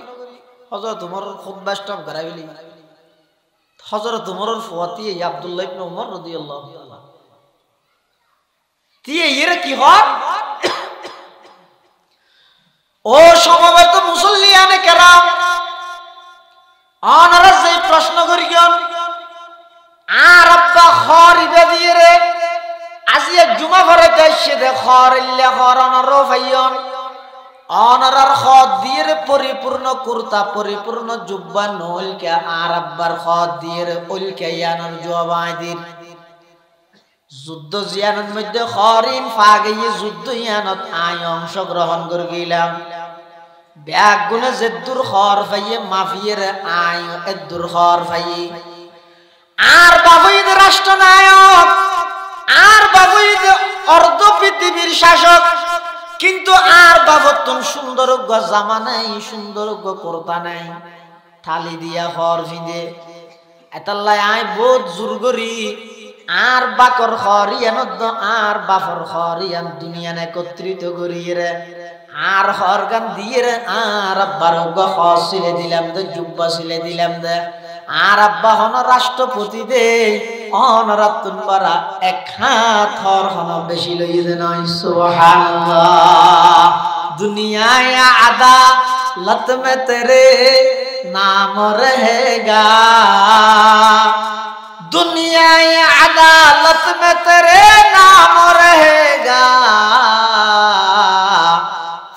হযরত উমরের খুতবা স্টপ করাইলি, হযরত উমরের ফুয়াতি আব্দুল্লাহ ইবনে উমর রাদিয়াল্লাহু তাআলা দিয়ে এর কি হয়? ও সমবেত মুসল্লিয়ানে কেরাম, আনারা যে প্রশ্ন করি গন আর আব্বা খরিদে দিয়ে রে আজিয়া জুমা ভরে যাইছে দে খরিল্লে খরনার ফাইয়ন অনারার খদ দিয়ে রে পরিপূর্ণ কুর্তা, পরিপূর্ণ জুব্বা নলকে আর আব্বার খদ দিয়ে রে ওলকে ইয়ানোর জবাইদিন যুদ্ধ জিয়ানের মধ্যে খরিন ফাগিয়ে যুদ্ধ ইয়ানত আয় অংশগ্রহণ করে গেলাম। ব্যাগ গুনে জেদ্দুর খর ফাইয়ে মাফিয়ের আয় এদ্দুর খর ফাইয়ে আর বাবুইদ রাষ্ট্রনায়ক আর বাবুইদ অর্ধ পৃথিবীর শাসক, কিন্তু আর বাবতুন সুন্দরজ্ঞ জামা নাই, সুন্দরজ্ঞ কর্তা নাই, থালি দিয়া খর ফিদে এতাল্লাই আয় বোধ জোর করি আর বাকর খরিয়ান আর বাফর খরিয়ান দুনিয়ান একত্রিত করিয়ে রে আর হরগান দিয়ে রে আর আব্বার খস ছিলে দিলাম দে, জুব্বা ছিলে দিলাম দে। আর আব্বা হন রাষ্ট্রপতি দে অনরাতুন পারা এক হাত হর হন বেশি লইয়ে দে নয়। সুবহানাল্লাহ। দুনিয়ায় আদালত মে তেরে নাম রহেগা, दुनियाए अदालत में तेरे नाम रहेगा,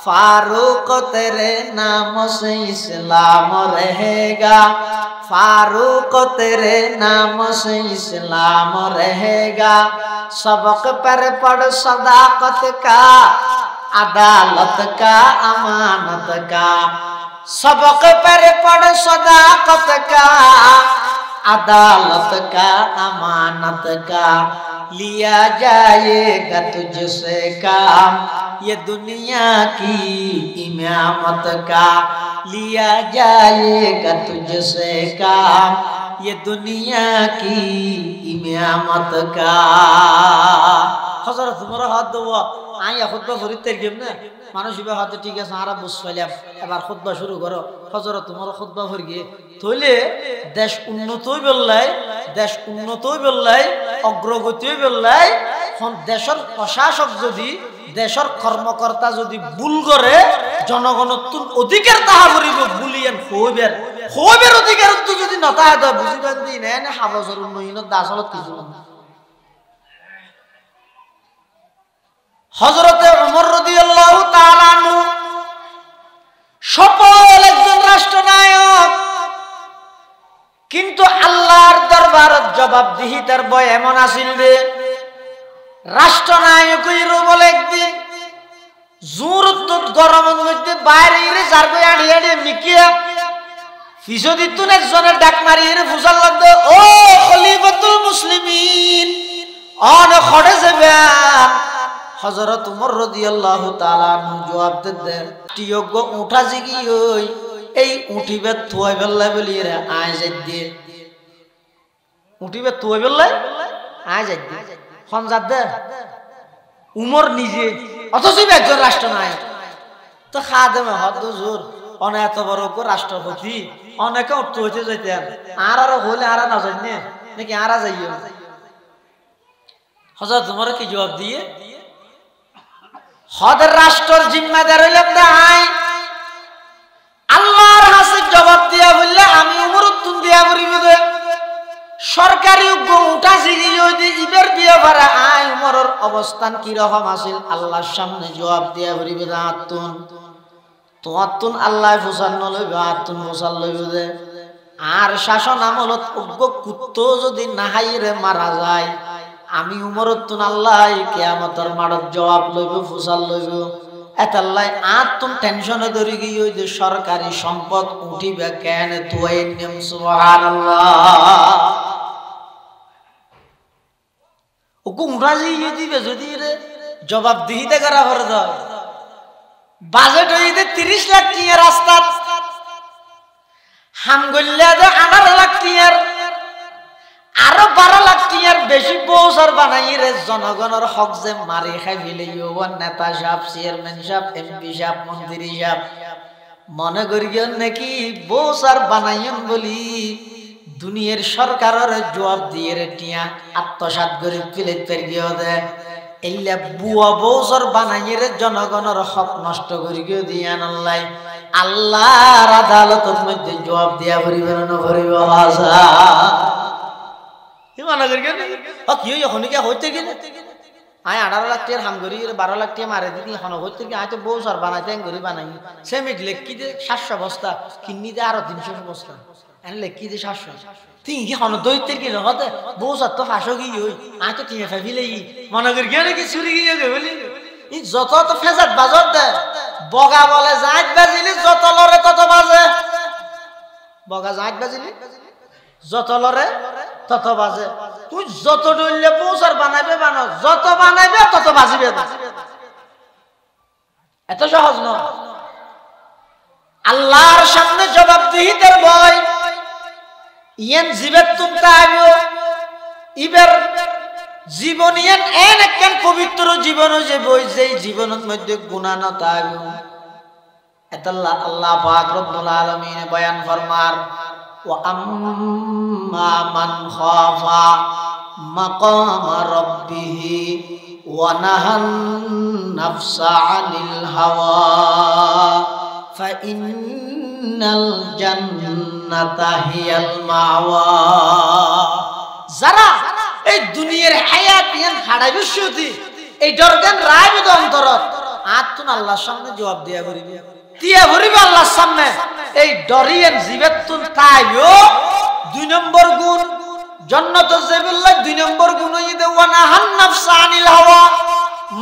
फारूक तेरे नाम से इस्लाम रहेगा, फारूक तेरे नाम से इस्लाम रहेगा। सबक पर पढ़ सदाकत का, अदालत का, अमानत का। सबक पर पढ़ सदाकत का, अदालत का, अमानत का। लिया जाएगा तुझसे काम, ये दुनिया की इमामत का। लिया जाएगा तुझसे काम, ये दुनिया की इमामत का। हजरत तुम्हारा हाथ दो आया खुतबा फरीद तेरगेम ना মানুষ ইবা হাতে ঠিক আছে আরা বুঝ পাইলাম এবার খুতবা শুরু করো। হযরত তোমার খুতবা ফরগে তইলে দেশ উন্নত হই বললাই, দেশ উন্নত হই বললাই, অগ্রগতি হই বললাই। কোন দেশের প্রশাসক যদি, দেশের কর্মকর্তা যদি ভুল করে, জনগণের অধিকার তাহা করিব ভুলিয়েন হইবের হইবের অধিকার তো যদি নতায় দাও বুঝিবেন দি না হাফজর উন্নয়নের দাসলত কিছু না। হযরতে ওমর রাদিয়াল্লাহু তাআলা আনহু সফল একজন রাষ্ট্রনায়ক, কিন্তু আল্লাহর দরবারত জবাবদিহিতার ভয় এমন আসিল রে। রাষ্ট্রনায়ক হইরো বলে একদিন জোর উত্তর গরমের মধ্যে বাইরে রে জারগো আড়ি আড়ি মিকিয়া ফিসদি তুনে জনের ডাক মারি রে ফুসাল লাগবে, ও খলিফাতুল মুসলিমিন অন খড়ে যাবে। হযরত ওমর রাদিয়াল্লাহু তাআলা আনহু জবাব দেন, টিয়গ উঠা জিগি হই এই উঠিবে থুয়াই বেল্লাই বলি রে আয় যাই দিয়ে উঠিবে থুয়াই বেল্লাই আয় যাই দিয়ে খনজাত দে উমর নিজে, অথচ একজন রাষ্ট্রনায়ক। তো খাদেমে হদ জোর অনেক এত বড় রাষ্ট্রপতি অনেকে উঠতে হইতে যাইতেন আর আরো হলে আর না যাই নাকি আরা যাইও। হযরত ওমর কি জবাব দিয়ে হদের রাষ্ট্রের জিম্মাদার হইলাম না আই আল্লাহর কাছে জবাব দিয়া বললে আমি উমর তুন দিয়া বলিব দে সরকারি উঠা সিগি যদি ইবের দিয়া পারা আই উমরের অবস্থান কি রকম আছিল আল্লাহর সামনে জবাব দিয়া বলিব না আতুন তোয়াতুন আল্লাহ ফুসান লইব আতুন ফুসাল লইব দে। আর শাসন আমলত উগ্র কুত্তো যদি নাহাইরে মারা যায় আমি উমরতুন আল্লাহ কিয়ামতের মাঠত জবাব লইব ফুসাল লইব। এতাল্লাই আতুন টেনশনে ধরে গিয়ে ওই যে সরকারি সম্পদ উঠিবে কেন তুই নিয়ম সুবহানাল্লাহ ওকু উড়াজি দিবে যদি রে জবাব দিতে করা করে দাও। বাজেট হইতে 30 লাখ টাকা রাস্তা হামগল্লা দে 18 লাখ টাকার আরো 12 লাখ টাকার বেশি পৌঁছার বানাই রে জনগণের হক যে মারি খাই ফেলিও নেতা সাহেব, চেয়ারম্যান সাহেব, এমপি সাহেব, মন্ত্রী সাহেব মনে করিও নাকি পৌঁছার বানাইন বলি দুনিয়ার সরকারের জবাব দিয়ে রে টিয়া আত্মসাৎ করে ফেলে পেরিয়ে দে। এলা বুয়া বৌসর বানাই রে জনগণের হক নষ্ট করে গিয়ে দিয়ে আনলাই আল্লাহর আদালতের মধ্যে জবাব দিয়া ভরিব না ভরিব হাসা মনে করি কি এখনই হইতে গেলে আয় 18 লাখ টাকার হাম করি 12 লাখ টাকা মারে দিদি এখন হইতে গিয়ে আয় তো বৌসর বানাইতে ঘুরি বানাই সে মিটলে কি যে 700 বস্তা কিনি দে আরো 300 বস্তা এনলে কি যে 700 তিন কি হন দইতে কি হতে বৌসর তো ফাঁসো গিয়ে হই আয় তো তিনে ফেলে মনে করি গিয়ে নাকি চুরি গিয়ে বলি ই যত তো ফেজাত বাজত দে বগা বলে জাত বাজিলি যত লরে তত বাজে বগা জাত বাজিলি যত লরে তত বাজে তুই যত ডইলে পৌঁছার বানাইবে বানো যত বানাইবে তত বাজিবে এত সহজ নয়। আল্লাহর সামনে জবাবদিহিতার ভয় ইয়ান জীবের তুমতা আইবো ইবের জীবন ইয়ান একখান পবিত্র জীবন যে বই যেই জীবনের মধ্যে গুনাহ না তাইবো এতাল্লাহ আল্লাহ পাক রব্বুল আলামিন বয়ান ফরমার ওয়া আম্মা মান খাফা মাকাম রাব্বিহি ওয়া নাহান নাফসা আনিল হাওয়া ফা ইন্নাল জান্নাতা হিয়াল মাওয়া। যারা এই দুনিয়ার হায়াত ইয়ান হারাইবে সুতি এই দরগান রাইবে অন্তরত তুন আল্লাহর সামনে জবাব দিয়া ভরিবে আল্লাহর সামনে এই ডরিয়েন জিবের তুন তাইও 2 নম্বর গুণ জান্নাত যাইবুল্লাহ 2 নম্বর গুণ হইতে ওয়ানা হান্নাফসা আনিল হাওয়া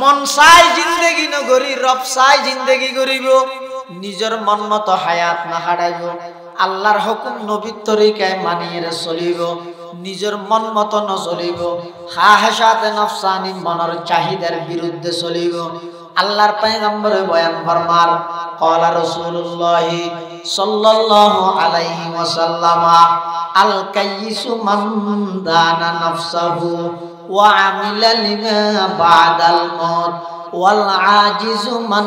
মন চাই জিন্দেগি নগরী রব চাই জিন্দেগি করিব নিজের মন মতো হায়াত না হারাইব আল্লাহর হুকুম নবীর তরিকায় মানিয়ে চলিব নিজের মন মতো ন চলিব খাহেসাতে নফসানি মনের চাহিদার বিরুদ্ধে চলিব আল্লাহর পয়গম্বর বয়ান ফরমার ক্বালা রাসূলুল্লাহ সাল্লাল্লাহু আলাইহি ওয়াসাল্লাম আল কাইয়িসু মান দানা নাফসাহু ওয়া আমিলা লিমা বাদাল মাউত ওয়াল আজিজু মান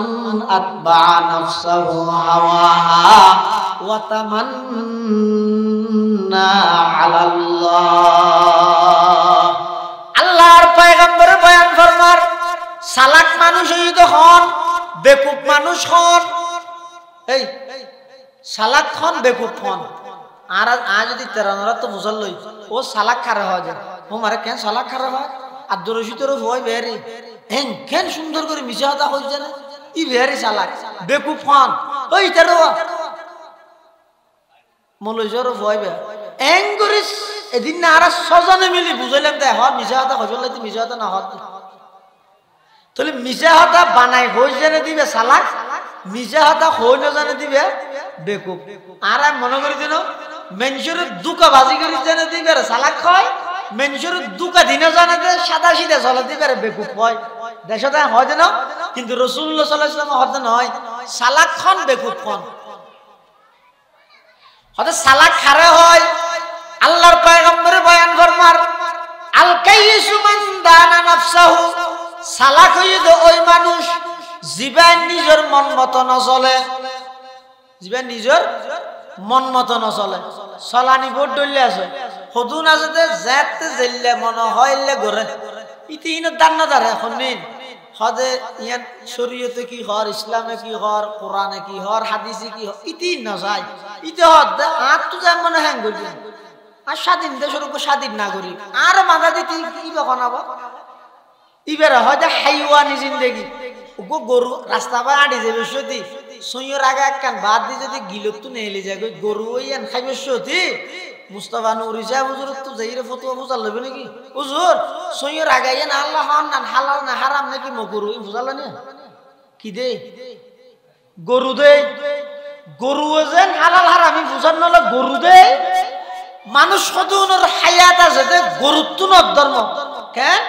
আতবা নাফসাহু হাওয়াহা ওয়া তামান্না আলাল্লাহ আল্লাহর পয়গম্বর বয়ান ফরমার সালাক মানুষ হইতো হন বেকুব মানুষ হন এই সালাক হন বেকুব হন আর আজ যদি 13 তো মুসল লই ও সালাক খারে হয় যায় ও মারে কেন সালাক খারে হয় আব্দুর রশিদের ভয় বেরি হেন কেন সুন্দর করে মিশা হতা হই জানে ই বেরি সালাক বেকুব হন ওই 13 মলজর ভয় বে এঙ্গুরিস এদিন না আর সজনে মিলি বুঝাইলাম তাই হয় মিশা হতা হজলে দি মিশা হতা না হয় তাহলে মিশা হতা বানাই হই জানে দিবে সালাক মিশা হতা হই না জানে দিবে বেকুব আর মনে করি দিন মেনসুর দুকা বাজি করে জানে দিবে সালাক হয় মেনসুর দুকা দিনে জানে দে সাদা সিধা চলে দিবে বেকুব হয় দেশতে হয় যেন কিন্তু রাসূলুল্লাহ সাল্লাল্লাহু আলাইহি ওয়াসাল্লাম হতে নয় সালাক খন বেকুব খন হতে সালাক খারে হয় আল্লাহর পয়গম্বর বয়ান ফরমার আল কাইয়িসু মান দানা নাফসাহু সালাক হইতো ওই মানুষ জীবন নিজের মন মতো না চলে জীবন নিজের মন মতো না চলে চলানি বোর্ড ডলে আছে হদুন আছে যে যেতে জেললে মন হইলে গরে ইতিন দান না দারে এখন নিন হদে ইয়ান শরীয়তে কি হর ইসলামে কি হর কোরআনে কি হর হাদিসে কি হর ইতিন না যায় ইতে হদ আর তো যায় মনে হ্যাং করবি আর স্বাধীন দেশের উপর স্বাধীন নাগরিক আর মাথা দিতে কি বানাবো ইবেরা হয় যে হাইওয়ানি জিন্দেগি গো গরু রাস্তা পায় আড়ি যাবে সতী সইয়ের আগে একখান বাদ দিয়ে যদি গিলত তো নেলে যায় গরু ওই এন খাইবে সতী মুস্তাফা নুরি সাহেব হুজুর তো যাইরে ফতোয়া বুঝাল লবে নাকি হুজুর সইয়ের আগে এন আল্লাহ হন না হালাল না হারাম নাকি মকরু বুঝাল না কি দে গরু দে গরু যেন হালাল হারামি বুঝান না গরু দে মানুষ কতনের হায়াত আছে যে গরুত্ব নদ ধর্ম কেন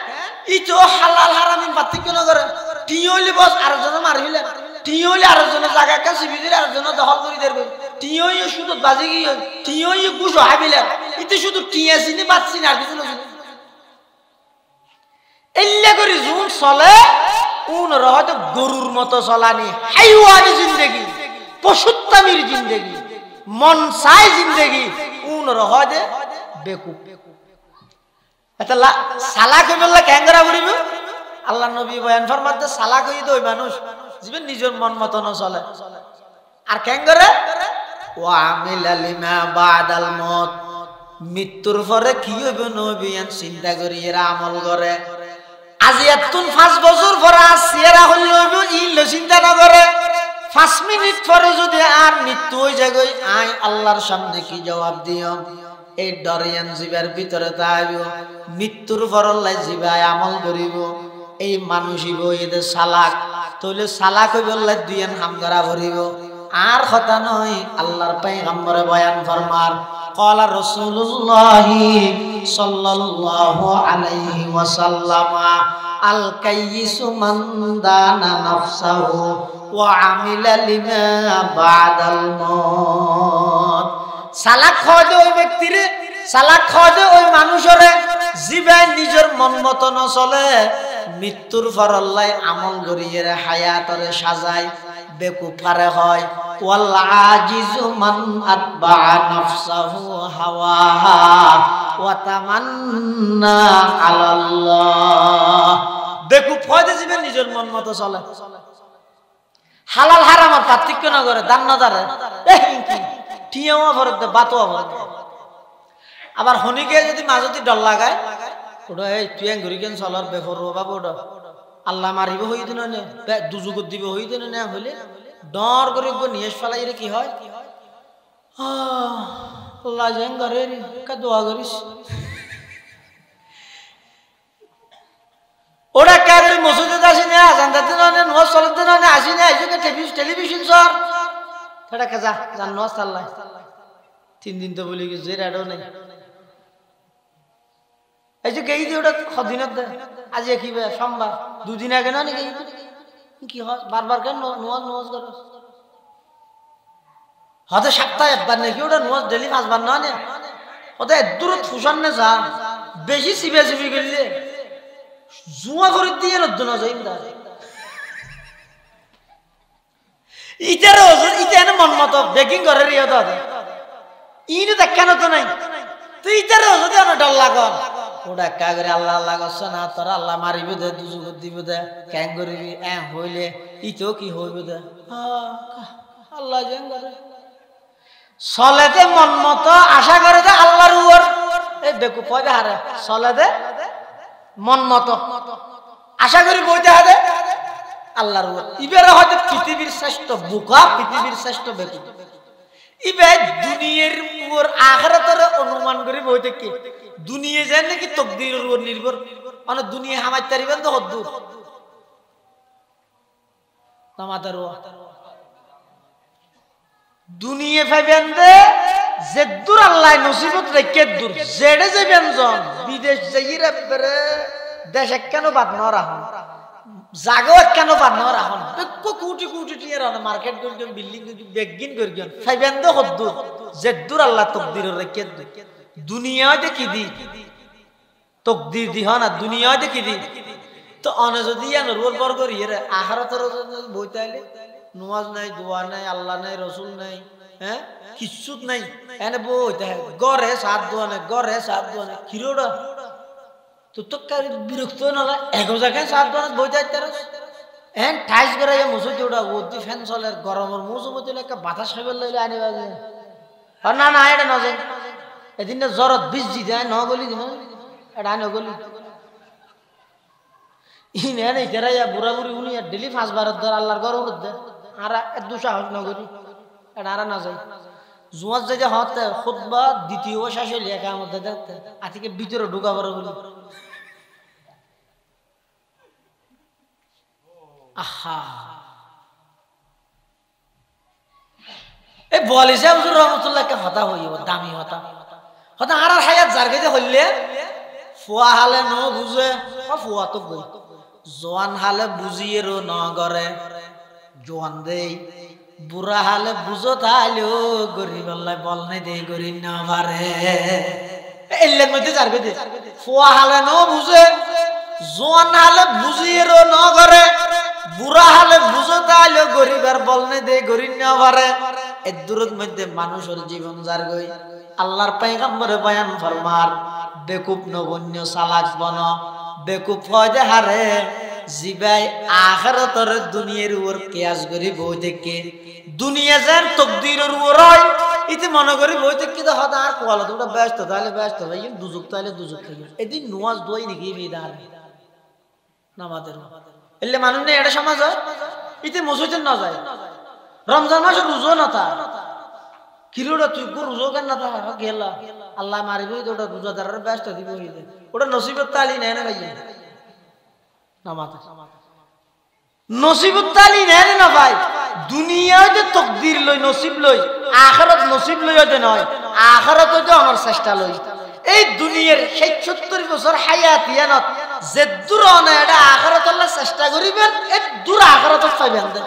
ইতো হালাল হারামি পার্থক্য না করে টিয়লি বস আরেকজন মারবিলে টিয়লি আরেকজনের জায়গা কাছে বিদিলে আরেকজন দখল করে দেবে টিয়ই শুধু বাজি গিয়ে টিয়ই গুছ হাবিলে ইতে শুধু টিয়া চিনি বাচ্চি না আর কিছু না এল্লা করে জুন চলে কোন রহত গরুর মতো চলানি হাইওয়ানি জিন্দেগি পশুত্তামির জিন্দেগি মন চাই জিন্দেগি কোন রহতে বেকুব এটা সালাক হইবল্লা ক্যাঙ্গরা করিব আল্লাহ নবী বয়ান ফরমাতে সালাক হইতো ওই মানুষ জীবন নিজের মন মতো না চলে আর ক্যাঙ্গরে ওয়া আমিলা লিমা বাদাল মউত মৃত্যুর পরে কি হইব নবীয়ান চিন্তা করি এরা আমল করে আজি এতুন 5 বছর পরে আসিরা হইল ইল চিন্তা না করে 5 মিনিট পরে যদি আর মৃত্যু হই যায় আই আল্লাহর সামনে কি জবাব দিও এই ডরিয়ান জীবের ভিতরে তাইব মৃত্যুর পরলাই জীবায় আমল করিব এই মানুষই বইতে সালাক তইলে সালাক হই বললাই দুইয়ান হামগারা ভরিব আর কথা নয় আল্লাহর পয়গম্বর বয়ান ফরমার ক্বালা রাসূলুল্লাহ সাল্লাল্লাহু আলাইহি ওয়াসাল্লাম আল কাইয়িসু মান দানা নাফসাহু ওয়া আমিলা লিমা বাদাল মাউত সালাক হয় ওই ব্যক্তিরে সালাক হয় ওই মানুষরে জীবন নিজের মন মতো না চলে মৃত্যুর পর আল্লাহ আমল করিয়ে হায়াতরে সাজায় বেকুফারে হয় ওয়াল আজিজু মান আতবা নাফসাহু হাওয়াহা ওয়া তামান্না আলাল্লাহ বেকুফ হয় জীবন নিজের মন মতো চলে হালাল হারামের পার্থক্য না করে দান না দারে টিয়াও ভরত বাতও ভরত আবার হনিকে যদি মাজতি ডল লাগায় ওটা এই তুই ঘুরি কেন চলার বেফর বাবু ওটা আল্লাহ মারিব হই দিন দুযুগ দিব হই দিন না হলে ডর করে নিয়ে ফেলাই কি হয় আল্লাহ যেন করে দোয়া করিস ওরা কাজে মসজিদে আসি না আজান দিতে না নামাজ পড়তে না আসি না আইজকে টেলিভিশন সর এটা কাজা জান নামাজ আল্লাহ 3 দিন তো বলি গেছে রেডও নাই এই যে গেই দিয়ে ওটা দিনত দে আজ কি বে সোমবার 2 দিন আগে না নাকি কি হয় বারবার কেন নামাজ করো হতে সপ্তাহে একবার নাকি ওটা নামাজ ডেইলি 5 বার না নে ওটা দূর ফুসান না যা বেশি সিবি করলে জুয়া করে দিয়ে রদ্দ না যাই না ইটার ওজন ইটা এনে মন মতো বেকিং করে রিয়া দাদা ইনি তো কেন তো নাই তুই ইটার ওজন না ডর লাগন ওটা কা করে আল্লাহ আল্লাহ করছ না তোর আল্লাহ মারিবে দে দুজুগ দিব দে কেন করিবি হইলে ইতো কি হইবে দে আল্লাহ যেন করে চলেতে মন মতো আশা করে দে আল্লাহর উপর এই দেখো পয়দা হারে চলে দে মন মতো আশা করি বইতে হবে আল্লাহর উপর ইবেরা হয়তো পৃথিবীর শ্রেষ্ঠ বোকা পৃথিবীর শ্রেষ্ঠ ব্যক্তি ইবে দুনিয়ার উপর আখিরাতের অনুমান করে বইতে কি দুনিয়া যায় নাকি তাকদীরের উপর নির্ভর মানে দুনিয়া হামাইতে পারিবেন তো হদ্দুর নামাতার দুনিয়া পাইবেন দে যে দূর আল্লাহ নসিবত রেখে দূর জেডে যাবেন জন বিদেশ যাইরা পরে দেশে কেন বাদ না রাখুন জাগো কেন বাদ না রাখুন কোটি কোটি টিয়ার মার্কেট করবেন বিল্ডিং বেগিন করবেন পাইবেন দে হদ্দুর যে দূর আল্লাহ তাকদীর রেখে দূর দুনিয়া দেখি দি তাকদীর দি হয় না দুনিয়া দেখি দি তো অনে যদি রোল বর্গ রিয়ে আখিরাতের বইতাইলে নামাজ নাই দোয়া নাই আল্লাহ নাই রাসূল নাই হ্যাঁ কিচ্ছু নাই এনে বইতে গরে সাত দোয়া নাই গরে সাত দোয়া নাই কিরোড়া তো তোর বিরক্ত না এক জায়গায় সাত দোয়া বইতে আইতারস এন ঠাইস করে মসজিদে ওটা ওদি ফ্যান চলে গরমের মৌসুমে একটা বাতাস খাইবার লইলে আনি বাজে না না এটা না যায় এদিন জ্বরত বিষ দি দেয় ন গলি দিব এটা আনি গলি ইনে নেই কেরাইয়া বুড়া বুড়ি উনি ডেলি 5 বার ধর আল্লাহর গরম দে আর এত সাহস না করি এটা আর না যায় জুয়ার যে হতে খুতবা দ্বিতীয় শেষ হইলে একা মধ্যে দেখতে আজকে ভিতরে ঢুকাবার বলি আহা এই বলিছে হুজুর রহমাতুল্লাহকে হতা হইব দামি হতা হতা আর হায়াত জারগে যে হইলে ফুয়া হালে ন বুঝে ফুয়া তো গই জোয়ান হালে বুঝিয়েরও ন গরে জোয়ান দেই বুড়া হালে বুঝো তাইলেও গরিব আল্লাহ বল নাই দে গরিব না পারে এলের মধ্যে জারগে দে ফুয়া হালে ন বুঝে জোয়ান হালে বুঝিয়েরও ন গরে বুড়া হালে বুঝো তাইলেও গরিবের বল নাই দে গরিব না পারে এর দূরের মধ্যে মানুষের জীবন জারগই আল্লাহর পয়গম্বরে বয়ান ফরমার বেকুব নগণ্য চালাক বন বেকুব ফয়দে হারে জিবাই আখিরাতের দুনিয়ার উপর কিয়াস করি বই থেকে দুনিয়া যেন তাকদীরের উপর হয় ইতি মনে করি বই থেকে তো হতা আর কোয়ালা তোমরা ব্যস্ত তাহলে ব্যস্ত ভাই দুজুক তাহলে দুজুক খাই এদিন নামাজ দোয়াই নাকি বিদার নামাজের এলে মানুষ নেই এটা সমাজ হয় ইতি মসজিদে না যায় রমজান মাসে রোজা না তা কিলোটা তুই রোজা কেন না তা গেলা আল্লাহ মারিবই তো ওটা রোজাদারের ব্যস্ত দিব ওটা নসিবত তালি নেয় না ভাই নসিবত তালি নেয় না ভাই দুনিয়াতে তাকদীর লই নসিব লই আখিরাত নসিব লই হতে নয় আখিরাত হতে আমার চেষ্টা লই এই দুনিয়ার 70 বছর হায়াত ইয়ানত যে দূর না এটা আখিরাত আল্লাহ চেষ্টা করিবেন এই দূর আখিরাত পাইবেন দে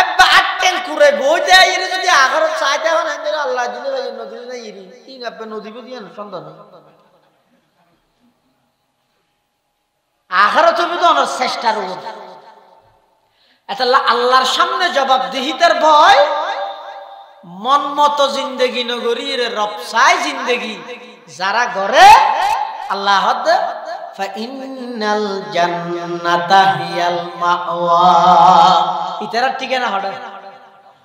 এবা আটেন করে বইতে আইরে যদি আখিরাত চাইতে হয় না আল্লাহ দিলে ভাই নদী না ইরি তিন আপনি নদী দিয়েন সন্তান আখিরাত হবে তো আমার চেষ্টার উপর এটা আল্লাহর সামনে জবাবদিহিতার ভয় মন মতো জিন্দেগি নগরী রে রব চাই জিন্দেগি যারা গরে আল্লাহ ফাইনাল জান্নাতা হিয়াল মাওয়া ইতারা ঠিকানা হড়ে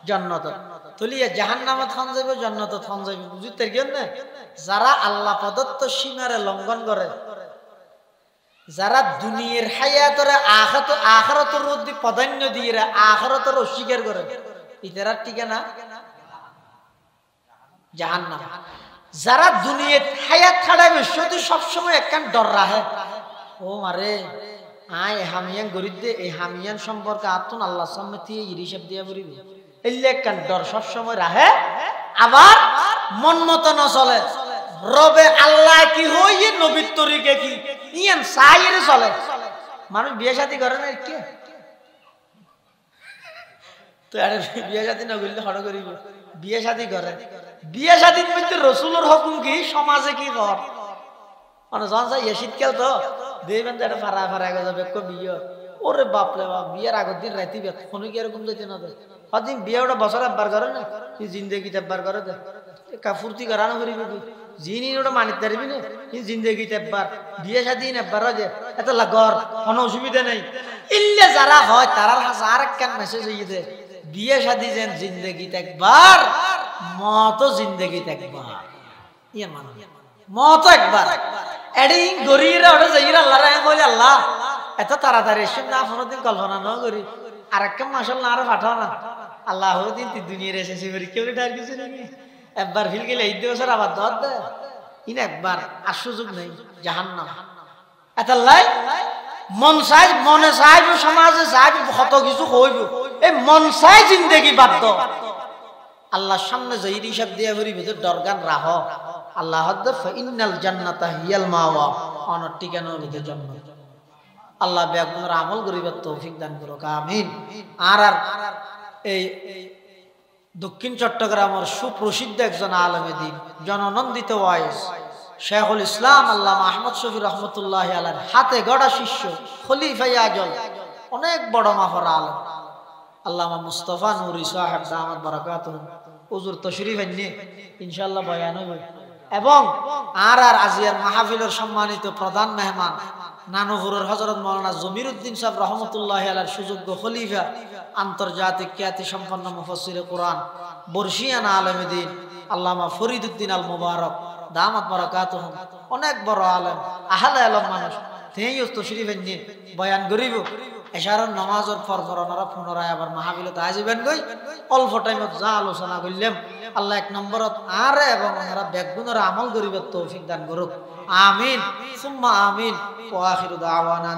জান্নাত তলিয়া জাহান্নামে থান যাবে জান্নাতে থান যাবে বুঝিতে কেন না যারা আল্লাহ প্রদত্ত সীমারে লঙ্ঘন করে যারা দুনিয়ার হায়াতরে আখিরাতের রুদ্ধি প্রাধান্য দিয়ে আখিরাতের অস্বীকার করে ইতারা ঠিকানা জাহান্নাম। যারা দুনিয়ার হায়াত ছাড়াবে শুধু সবসময় একখান ডর রাখে, ও মারে আয় হামিয়ান গরিব দে, এই হামিয়ান সম্পর্কে আতুন আল্লাহ সামনে হিসাব দিয়া করিব, এই একখান ডর সবসময় রাখে। আবার মন মতো না চলে, রবে আল্লাহ কি হইয়ে নবীর তরিকে কি ইয়ান সাইরে চলে। মানুষ বিয়ে শাদী করে না কে তো আরে বিয়ে শাদী না করলে হড় করিব, বিয়ে শাদী করে। বিয়ে শাদীর মধ্যে রসুলের হুকুম কি, সমাজে কি কর মানে জন চাই শীতকাল তো দেখবেন যে এটা ফারা ফারা যাবে বিয়ে, ওরে বাপলে বাপ বিয়ের আগের দিন রাতি কোনো কি এরকম যেতে না দেয়। হদিন বিয়ে ওটা বছর একবার করে না, তুই জিন্দগিতে একবার করে দে ফুর্তি করানো করিব, তুই যিনি ওটা মানিতে পারবি না জিন্দগিতে একবার বিয়ে শাদী একবার যে এত লাগর কোনো অসুবিধা নেই। ইল্লে যারা হয় তারার কাছে আর এক মেসেজ হয়ে দে, বিয়ে শাদী যেন জিন্দগিতে একবার, মত জিন্দগিতে একবার, ইয়ে মান মত একবার এডি গরিরা ওটা যাইরা আল্লাহ রায় বলে আল্লাহ এত তাড়াতাড়ি এসে না কোনোদিন কল্পনা ন করি আর একটা মাসাল্লাহ আরো পাঠাও না আল্লাহ দিন তুই দুনিয়ার এসেছি করি কেউ ডার কিছু নাকি একবার ফিল গেলে এই বছর আবার দর দেয় ইন একবার আর সুযোগ নেই জাহান্নাম। এত লাই মন চাই মনে চাইব সমাজে চাইব কত কিছু হইব, এই মন চাই জিন্দগি বাধ্য আল্লাহর সামনে যাই হিসাব দিয়া করিব যে দরগান রাহ আল্লাহ ইন্নাল জান্নাতা হিয়াল মাওয়া, অনর ঠিকানা হলো জান্নাত। আল্লাহ বেগুনের আমল করিবার তৌফিক দান করুক, আমিন। আর এই দক্ষিণ চট্টগ্রামের সুপ্রসিদ্ধ একজন আলেমে দ্বীন জননন্দিত ওয়াইজ শেখুল ইসলাম আল্লামা আহমদ শফি রহমতুল্লাহ আলাইহির হাতে গড়া শিষ্য খলিফায়ে আজল অনেক বড় মাফর আলেম আল্লামা মুস্তাফা নুরি সাহেব দামাত বারাকাতুহু হুজুর তশরিফ আননি ইনশাআল্লাহ বয়ান হবে। এবং আর আজিয়ার মাহফিলের সম্মানিত প্রধান মেহমান নানুপুরের হযরত মাওলানা জমির উদ্দিন সাহেব রহমতুল্লাহ আলাইহির সুযোগ্য খলিফা, আন্তর্জাতিক খ্যাতি সম্পন্ন মুফাসসির কুরআন, বর্ষিয়ান আলেমে দ্বীন আল্লামা ফরিদ উদ্দিন আল মুবারক দামাত বারাকাতুহু অনেক বড় আলেম আহলে আলম মানুষ, তেইও তশরিফ আননি বয়ান করিব। এশারের নামাজের পর ওনারা পুনরায় আবার মাহফিলত আসবেন গই, অল্প টাইমত যা আলোচনা করলাম আল্লাহ এক নম্বরত আর এবং ওনারা বেগুনের আমল করিবার তৌফিক দান করুক, আমিন সুম্মা আমিন। ওয়া আখিরু দাওয়ানা।